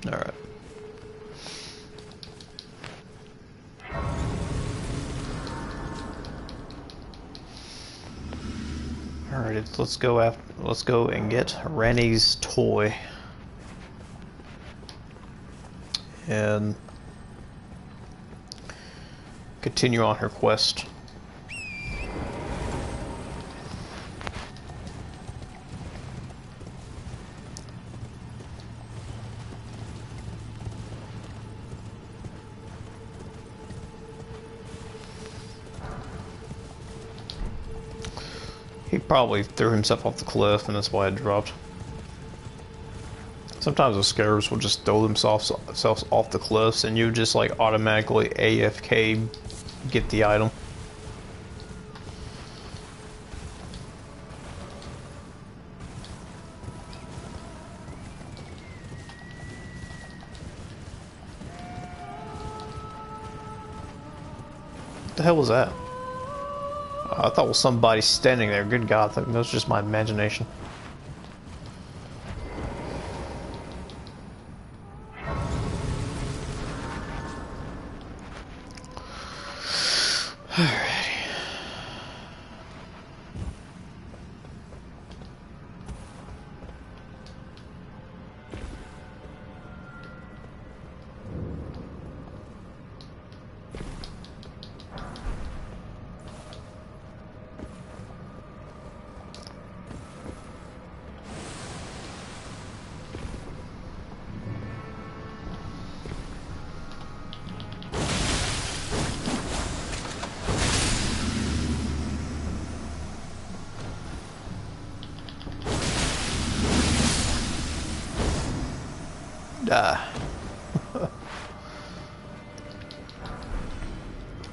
Alright. Alright, let's go and get Ranni's toy. And continue on her quest. He probably threw himself off the cliff, and that's why it dropped. Sometimes the scarabs will just throw themselves off the cliffs, and you just like automatically AFK get the item. What the hell was that? I thought it was somebody standing there. Good God, that was just my imagination. Alrighty.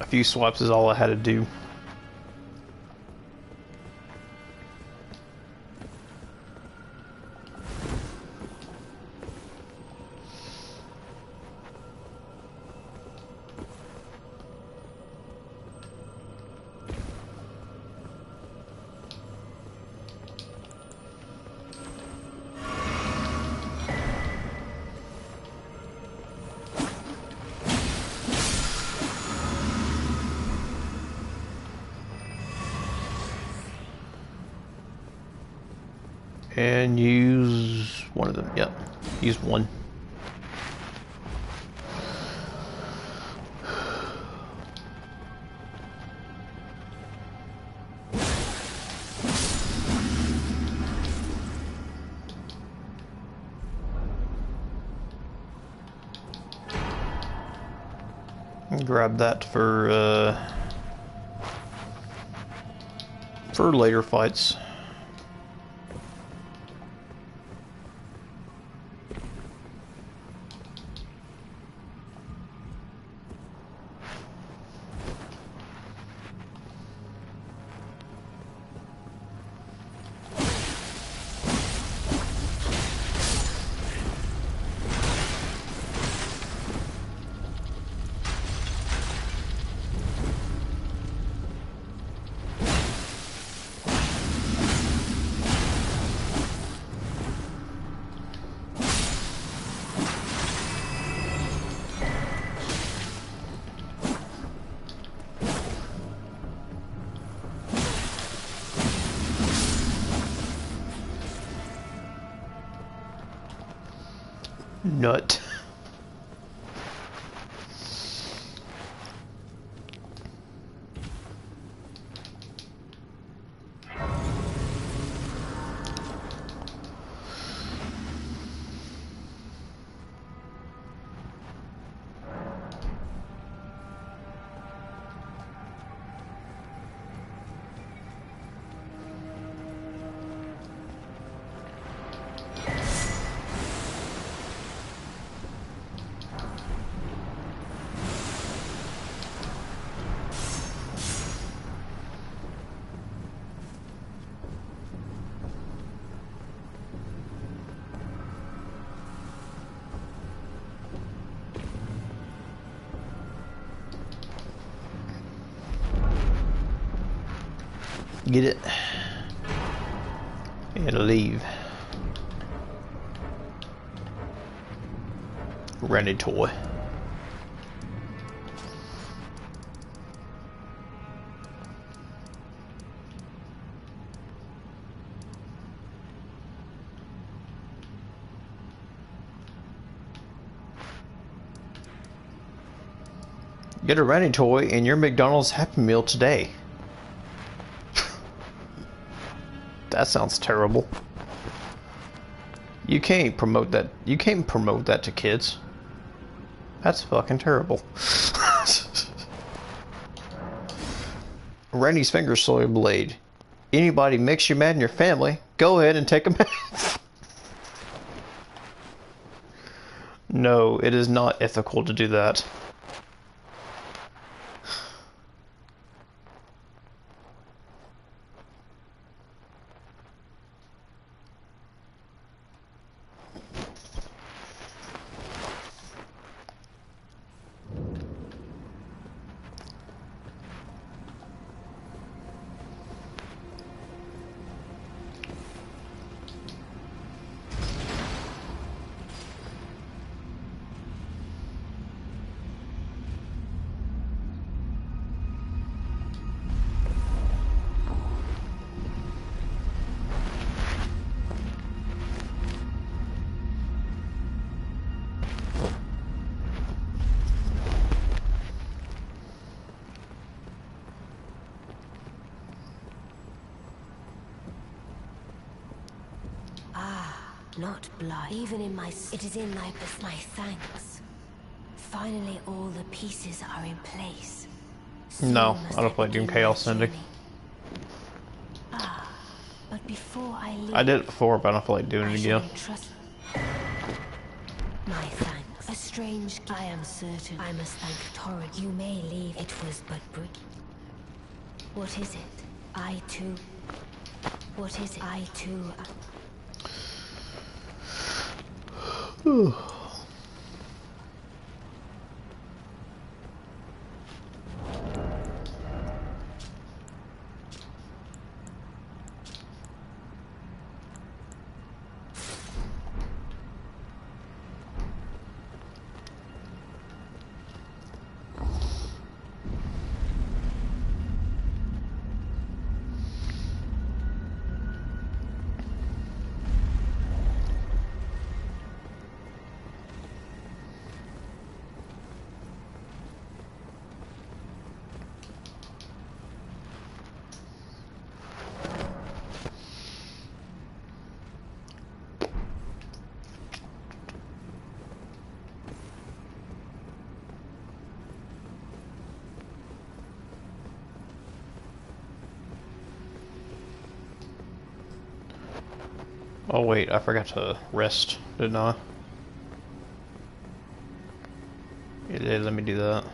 A few swipes is all I had to do. And use one of them. Yep, use one. Grab that for later fights. Nut. Get it and leave. Ranni toy. Get a Ranni toy in your McDonald's Happy Meal today. That sounds terrible. You can't promote that. You can't promote that to kids. That's fucking terrible. Ranni's finger soy blade. Anybody makes you mad in your family, go ahead and take a bath. No, it is not ethical to do that. Not blood. Even in my... It is in my thanks. Finally, all the pieces are in place. No, I don't play Doom Chaos Ending. But before I leave... I did it before, but I don't feel like doing it again. My thanks. A strange... I am certain I must thank Torrid. You may leave. It was but brief. What is it? I too... What is it? I too... Oh wait, I forgot to rest, didn't I? Yeah, let me do that.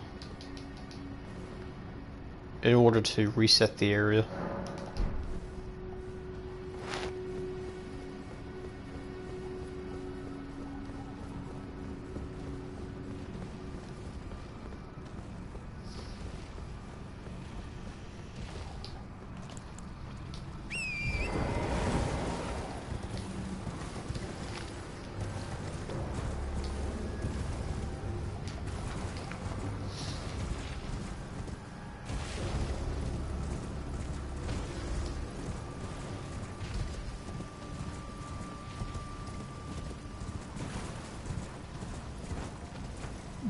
In order to reset the area.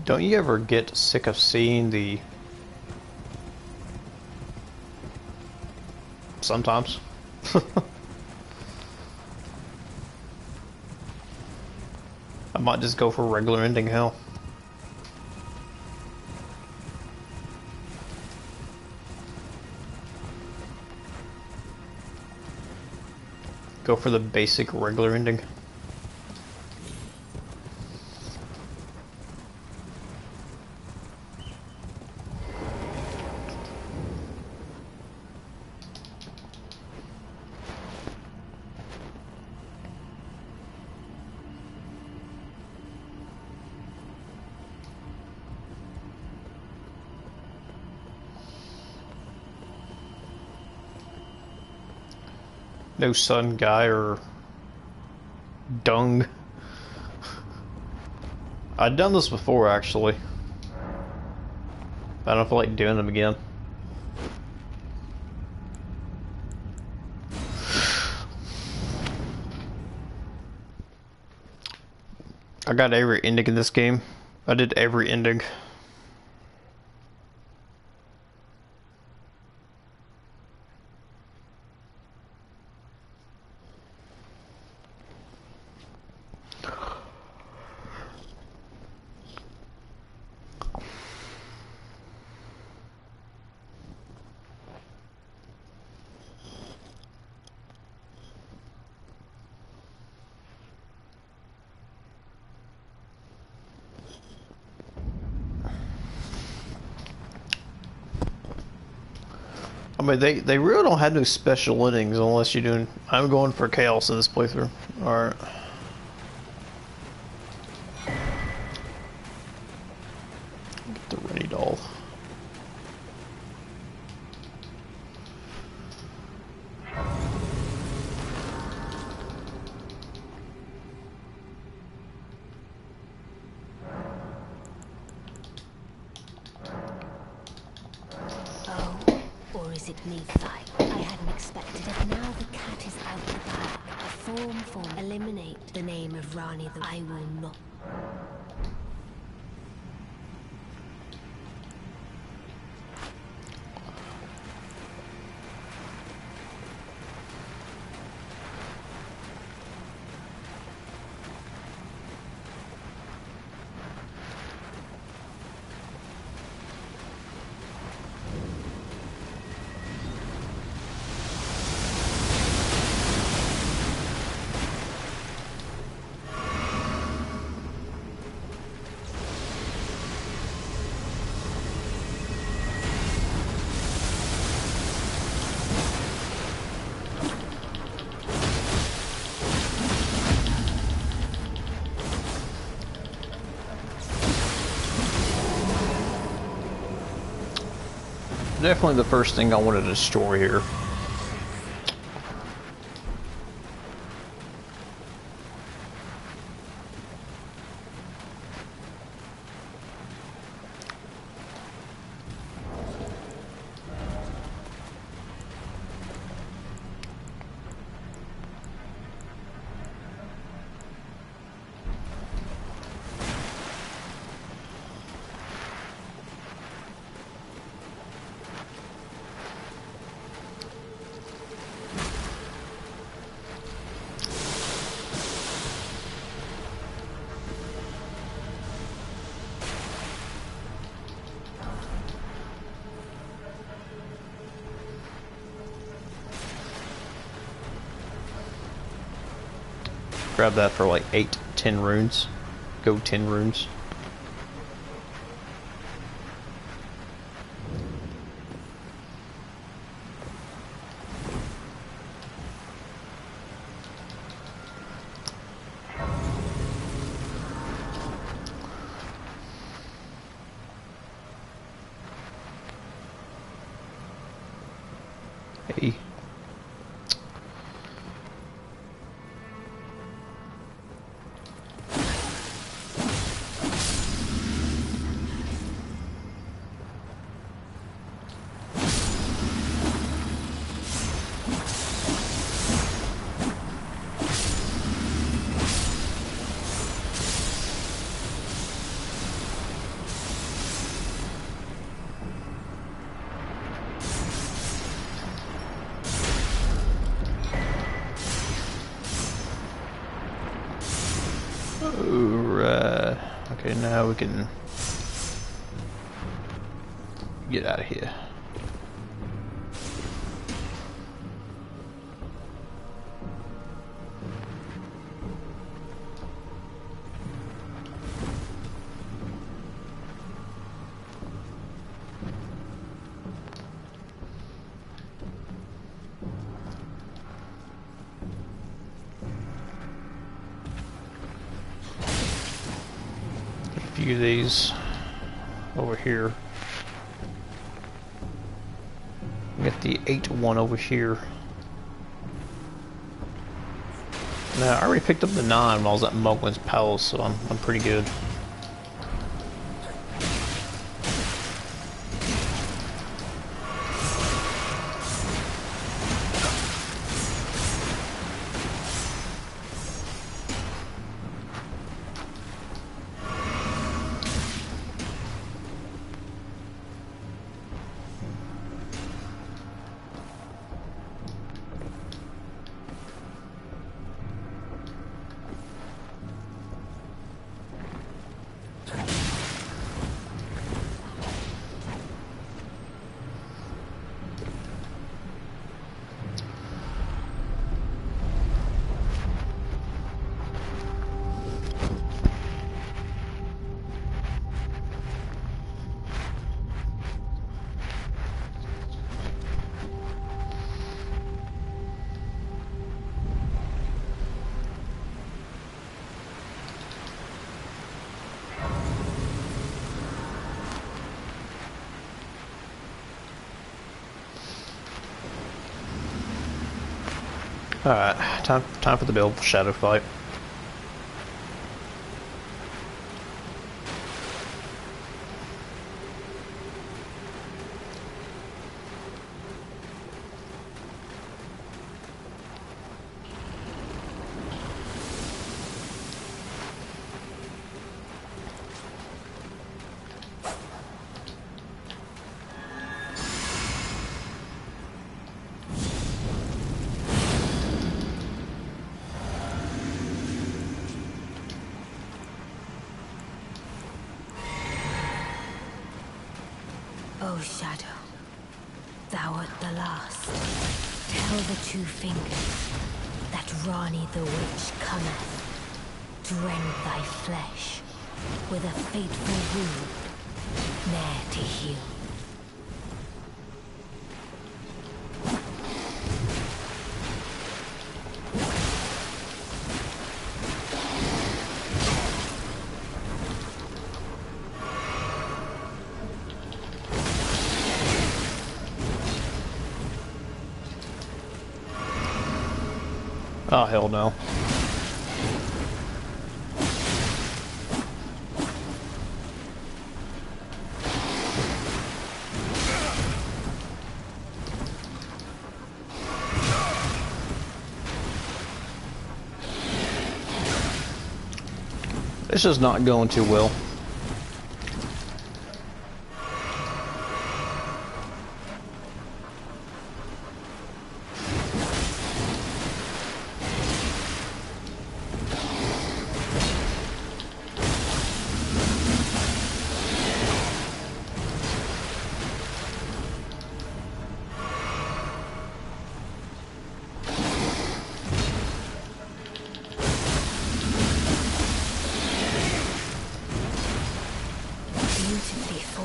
Don't you ever get sick of seeing the... Sometimes. I might just go for regular ending hell. Go for the basic regular ending. No sun guy or dung. I've done this before actually. I don't feel like doing them again. I got every ending in this game. I did every ending. I mean, they really don't have no special endings unless you're doing... I'm going for chaos in this playthrough. Alright. Get the Ranni doll. Is it Nephi? I hadn't expected it. Now the cat is out the bag. A form. Eliminate the name of Ranni. I will not. Definitely the first thing I wanted to destroy here. Grab that for like 8-10 runes. Go 10 runes. Hey. Alright. Okay, now we can get out of here. A few of these over here. We got the 8-1 over here. Now I already picked up the 9 while I was at Mogwin's Palace, so I'm pretty good. Alright, time for the build shadow fight. O Shadow, thou art the last. Tell the two fingers that Ranni the witch cometh to rend thy flesh with a fateful wound, ne'er to heal. Oh, hell no. This is not going too well.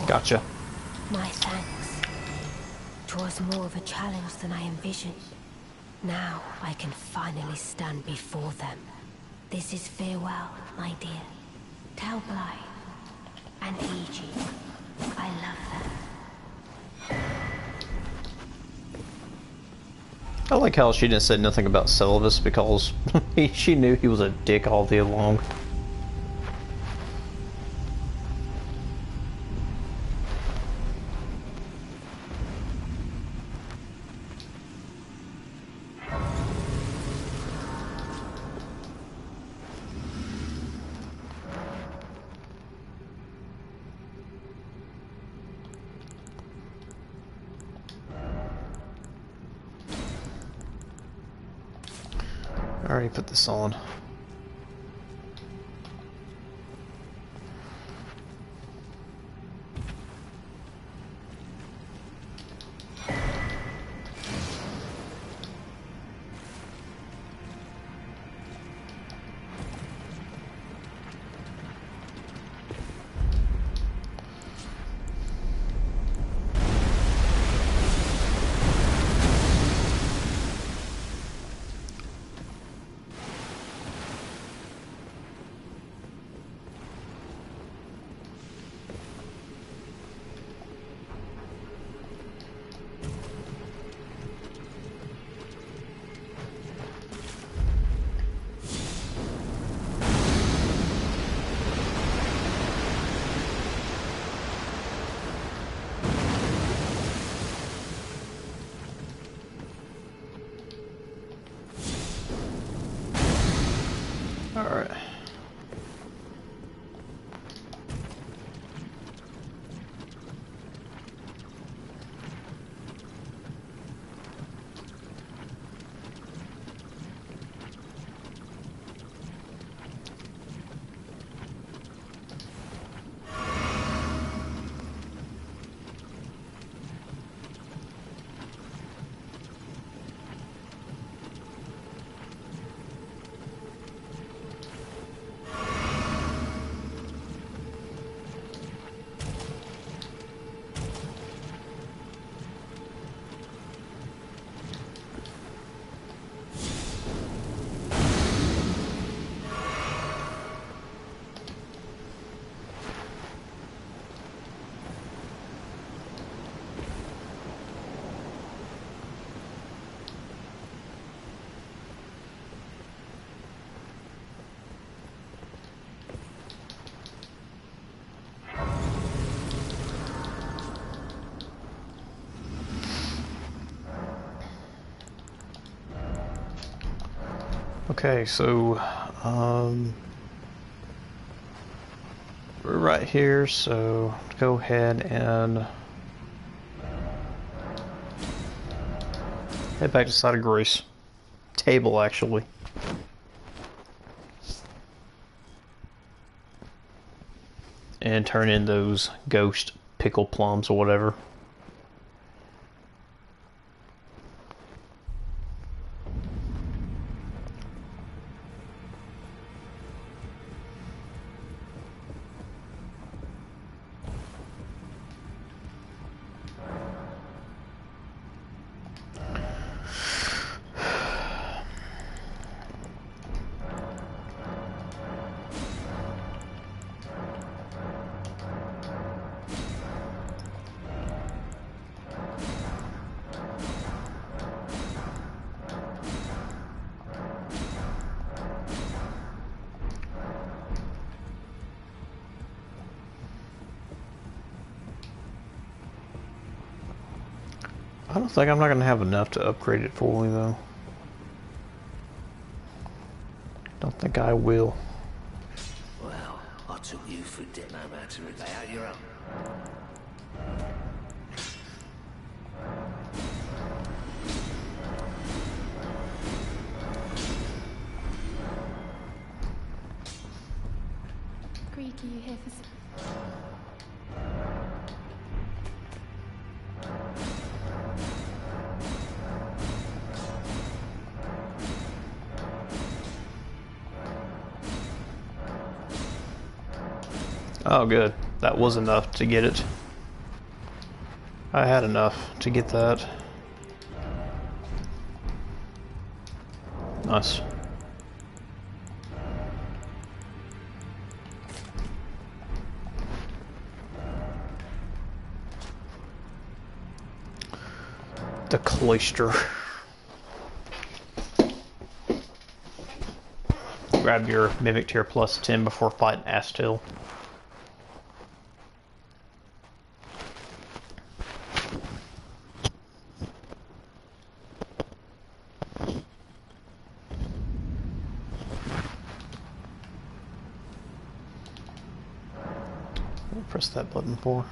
Gotcha. My thanks. 'Twas more of a challenge than I envisioned. Now I can finally stand before them. This is farewell, my dear. Tell Blythe and Fiji I love them. I like how she didn't say nothing about Sylvis because she knew he was a dick all day long. I already put this on. Alright. Okay, so we're right here, so go ahead and head back to Side of Grace. Table, actually. And turn in those ghost pickle plums or whatever. I don't think I'm not going to have enough to upgrade it fully, though. Don't think I will. Well, I took you for dead. No matter if they out your own. Greek, are you here for some? Oh, good. That was enough to get it. I had enough to get that. Nice. The cloister. Grab your Mimic Tier plus 10 before fighting Astil. Press that button for.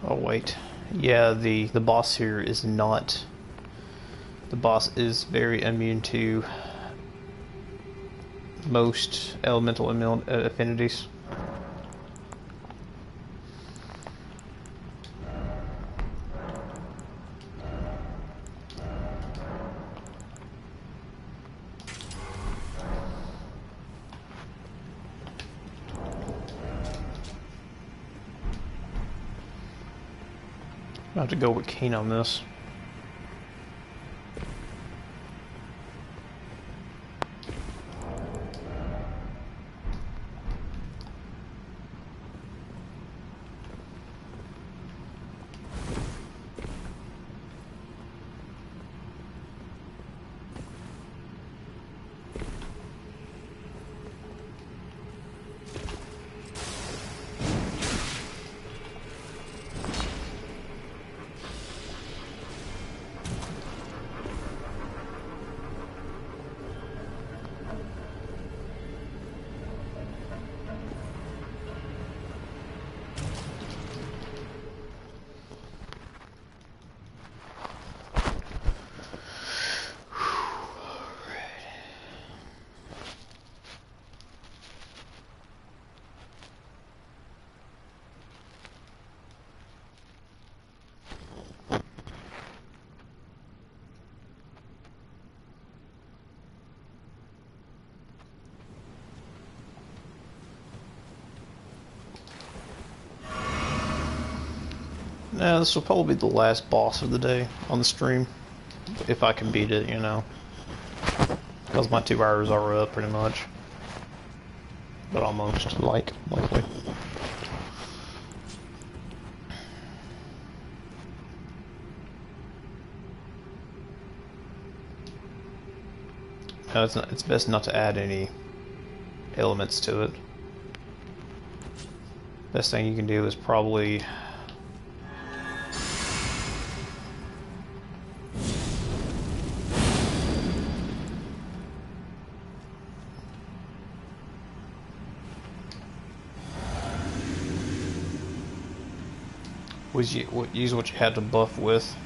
Oh wait, yeah, the boss here is not. The boss is very immune to most elemental affinities. I have to go with Kane on this. Nah, this will probably be the last boss of the day on the stream. If I can beat it, you know. Because my 2 hours are up, pretty much. But almost, likely. No, it's best not to add any elements to it. Best thing you can do is probably... use what you had to buff with.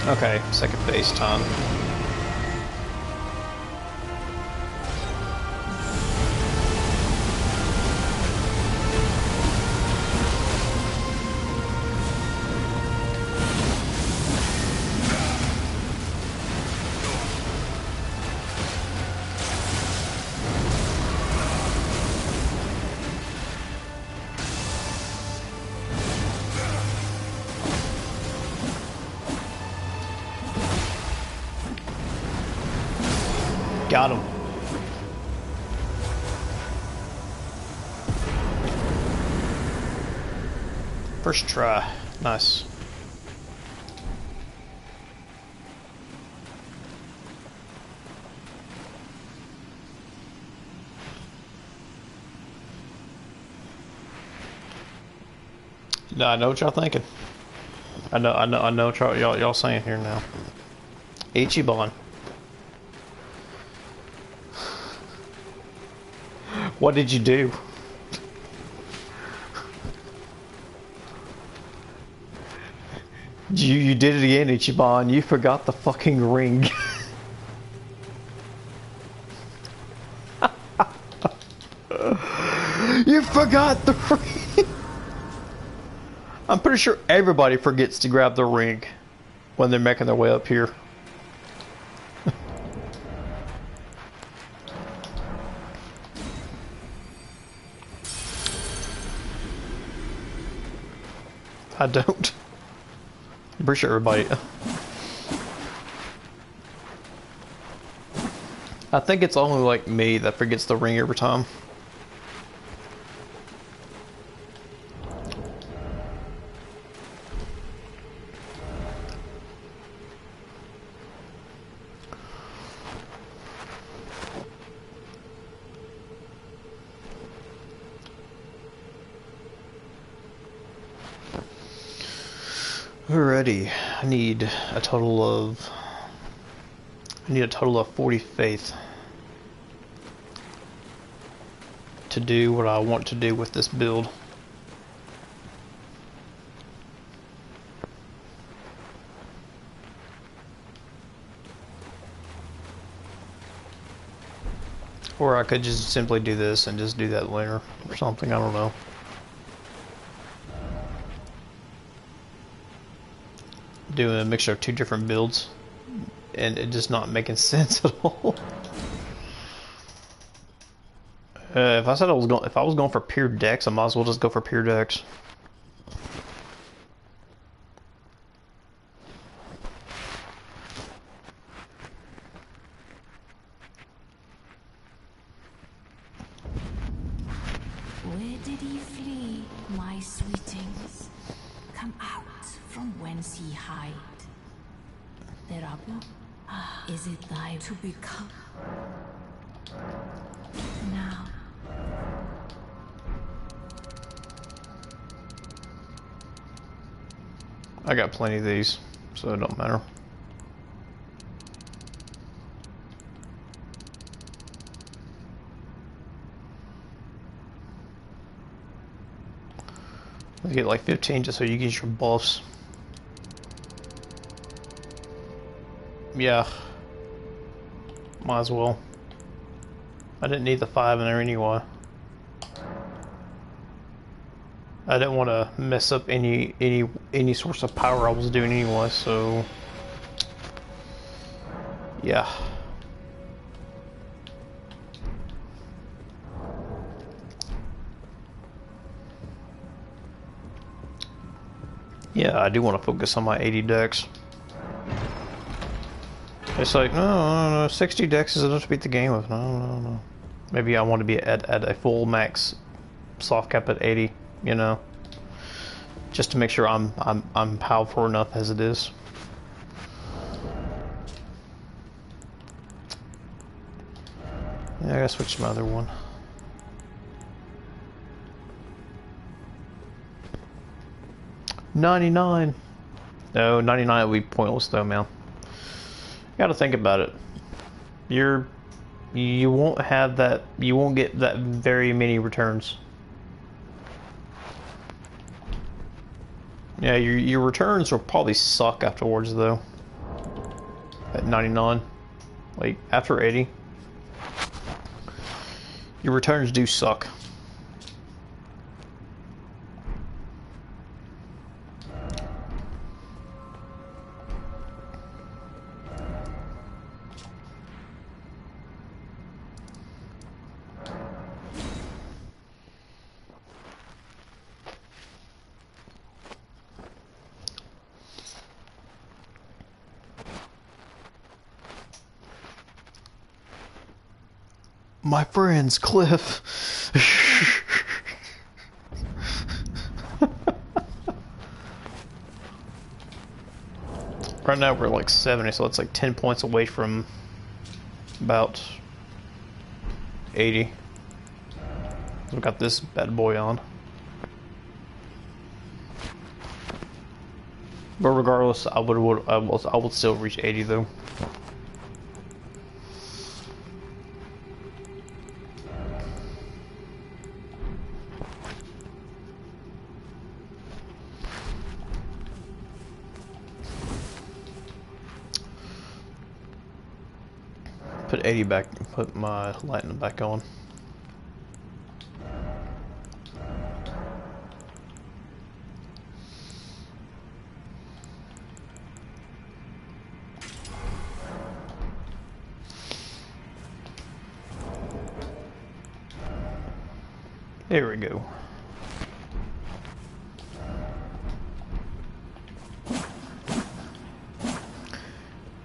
Okay, second base time. Got him. First try. Nice. No, I know what y'all thinking. I know what y'all saying here now. Ichiban. What did you do? You did it again, Ichiban. You forgot the fucking ring. You forgot the ring. I'm pretty sure everybody forgets to grab the ring when they're making their way up here. I don't. I'm pretty sure everybody... I think it's only like me that forgets the ring every time. Alrighty, I need a total of 40 faith to do what I want to do with this build. Or I could just simply do this and just do that later or something, I don't know. Doing a mixture of two different builds and it just not making sense at all. If I was going for pure decks, I might as well just go for pure decks. Where did he flee, my sweetings? Come out from whence he hide. Therapy, is it thy to become? Now. I got plenty of these, so it don't matter. Let's get like 15 just so you get your buffs. Yeah. Might as well. I didn't need the 5 in there anyway. I didn't want to mess up any source of power I was doing anyway, so yeah. Yeah, I do want to focus on my 80 decks. It's like, no, 60 decks is enough to beat the game with. No. Maybe I want to be at a full max soft cap at 80, you know, just to make sure I'm powerful enough as it is. Yeah, I gotta switch to my other one. $99. No, 99 would be pointless though, man. You gotta think about it. You won't have that. You won't get that very many returns. Yeah, your returns will probably suck afterwards though. At 99, like after 80, your returns do suck. My friend's Cliff. Right now we're like 70, so it's like 10 points away from about 80. We've got this bad boy on. But regardless, I would still reach 80 though. Put 80 back, put my lightning back on. There we go.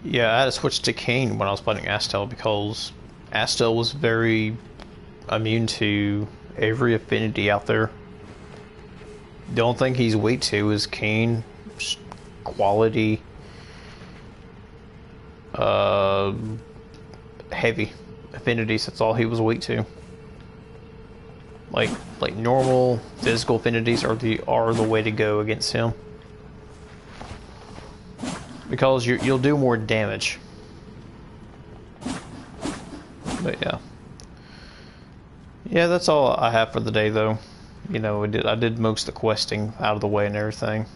Yeah, I had to switch to Kane when I was playing Astel because Astel was very immune to every affinity out there. The only thing he's weak to is Kane, quality, heavy affinities. That's all he was weak to. Like normal physical affinities are the way to go against him. because you'll do more damage. But yeah. Yeah, that's all I have for the day, though. You know, I did most of the questing out of the way and everything.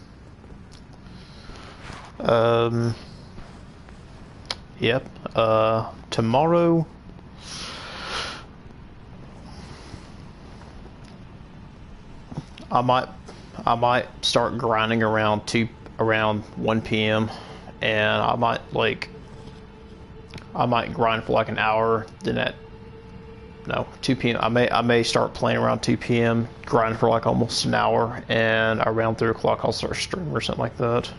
Yep. Tomorrow, I might start grinding around 1 p.m. and I might grind for like an hour. Then at 2 p.m. I may start playing around 2 p.m. grind for like almost an hour, and around 3 o'clock I'll start streaming or something like that.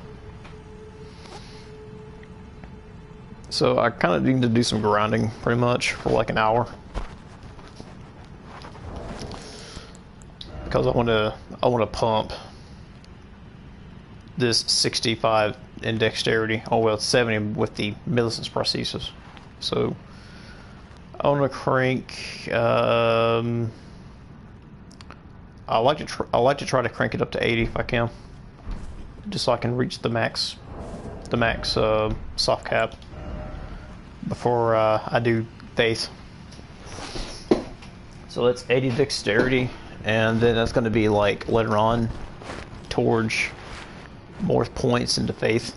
So I kind of need to do some grinding pretty much for like an hour, because I want to pump this 65 in dexterity. Oh well, it's 70 with the Millicent's prosthesis. So I want to crank. I like to try to crank it up to 80 if I can, just so I can reach the max soft cap before I do faith. So that's 80 dexterity, and then that's going to be like later on towards more points into faith.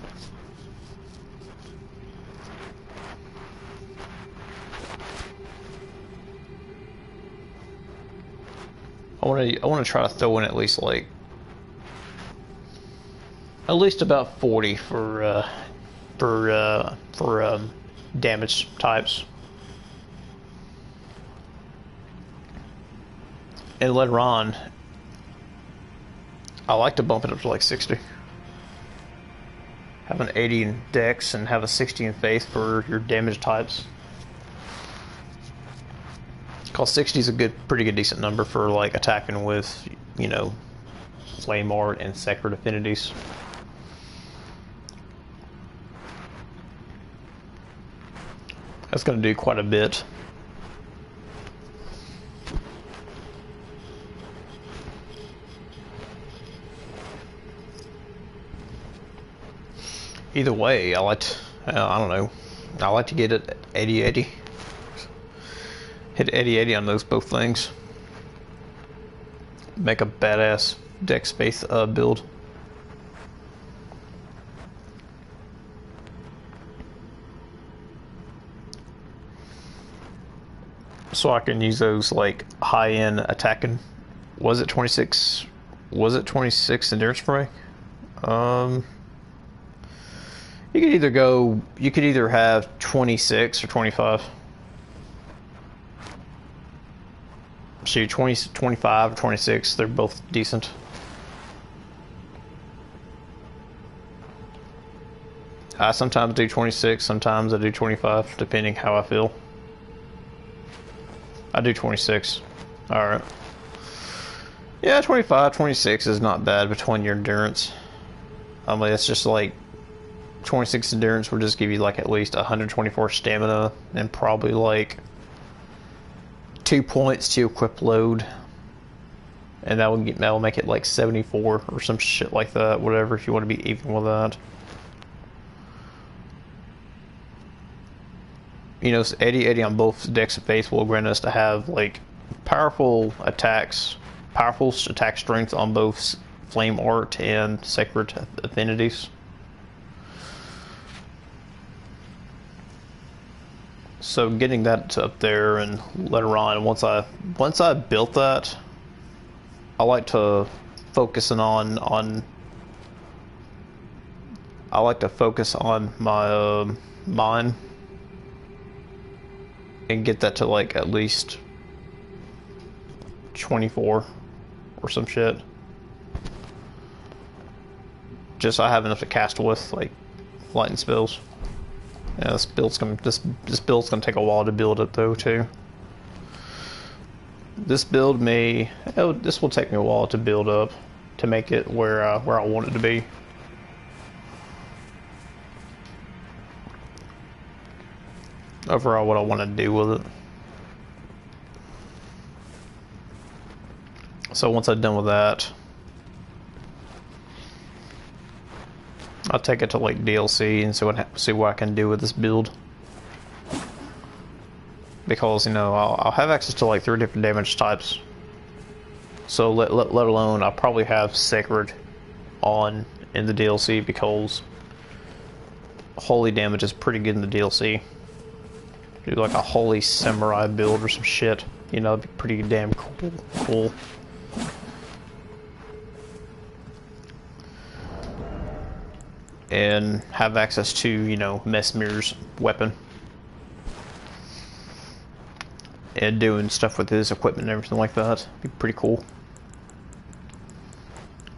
I want to try to throw in at least about 40 for damage types, and later on I like to bump it up to like 60. Have an 80 in dex and have a 60 in faith for your damage types. Cause 60 is a pretty good decent number for like attacking with, you know, flame art and sacred affinities. That's going to do quite a bit. Either way, I don't know. I like to get it 80-80. Hit 80-80 on those both things. Make a badass dex faith build. So I can use those like high-end attacking. Was it 26? Was it 26 endurance spray? You could either have 26 or 25. So you're 25 or 26, they're both decent. I sometimes do 26, sometimes I do 25, depending how I feel. I do 26. Alright. Yeah, 25, 26 is not bad between your endurance. I mean, it's just like 26 endurance will just give you like at least 124 stamina and probably like 2 points to equip load, and that will make it like 74 or some shit like that, whatever, if you want to be even with that. You know, 80-80 on both decks of faith will grant us to have like powerful attack strength on both flame art and sacred affinities. So getting that up there, and later on, once I built that, I like to focus on my mine and get that to like at least 24 or some shit. Just so I have enough to cast with, like lightning spells. Yeah, this build's gonna take a while to build it though too. This will take me a while to build up to make it where I want it to be. Overall, what I want to do with it. So once I'm done with that, I'll take it to like DLC and see what I can do with this build. Because, you know, I'll have access to like 3 different damage types. So let alone I'll probably have Sacred on in the DLC because holy damage is pretty good in the DLC. Do like a holy samurai build or some shit. You know, it'd be pretty damn cool. And have access to, you know, Mesmer's weapon. And doing stuff with his equipment and everything like that. Be pretty cool.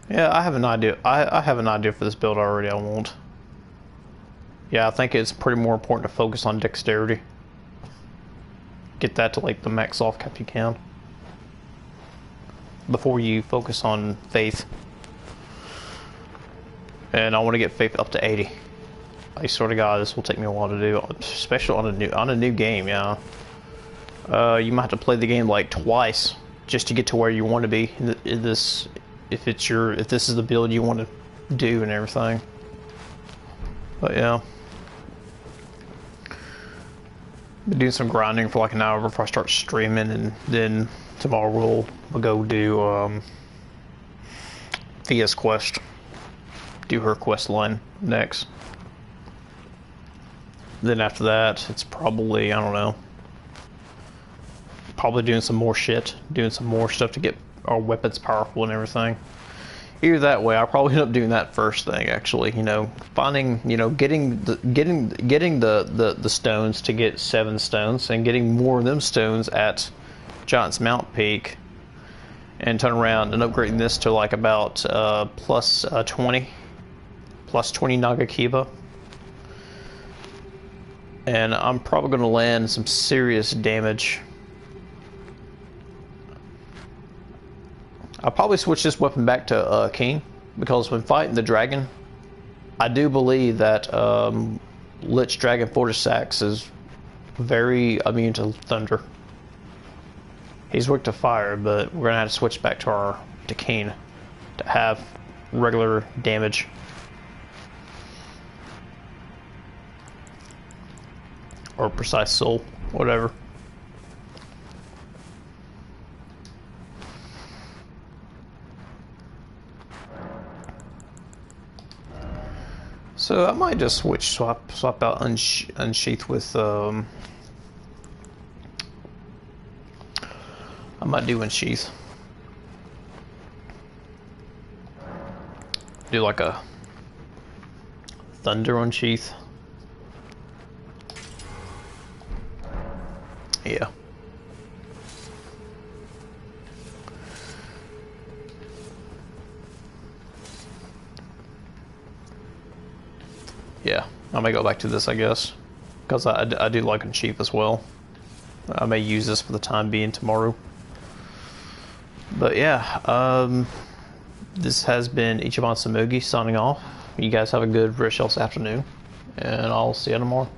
Yeah, I have an idea. I have an idea for this build already. I won't. Yeah, I think it's pretty more important to focus on dexterity. Get that to like the max off cap you can. Before you focus on faith. And I want to get faith up to 80. I swear to God, this will take me a while to do, especially on a new game. Yeah. You might have to play the game like twice just to get to where you want to be in this. If this is the build you want to do and everything. But yeah. Been doing some grinding for like an hour before I start streaming, and then tomorrow we'll go do Thea's quest. Do her quest line next. Then after that, it's probably, I don't know, probably doing some more shit, doing some more stuff to get our weapons powerful and everything. Either that way, I'll probably end up doing that first thing. Actually, you know, finding, you know, getting the stones to get 7 stones, and getting more of them stones at Giant's Mount Peak, and turn around and upgrading this to like about plus 20 Nagakiba. And I'm probably going to land some serious damage. I'll probably switch this weapon back to King, because when fighting the dragon, I do believe that Lich Dragon Fortisax is very immune to thunder. He's weak to fire, but we're gonna have to switch back to King to have regular damage. Or precise soul, whatever. So I might just swap out Unsheath with I might do Unsheath. Do like a Thunder Unsheath. Yeah. Yeah, I may go back to this, I guess, because I do like Unsheath as well. I may use this for the time being tomorrow. But yeah, this has been Ichiban Tsumugies signing off. You guys have a good rest of this afternoon, and I'll see you tomorrow.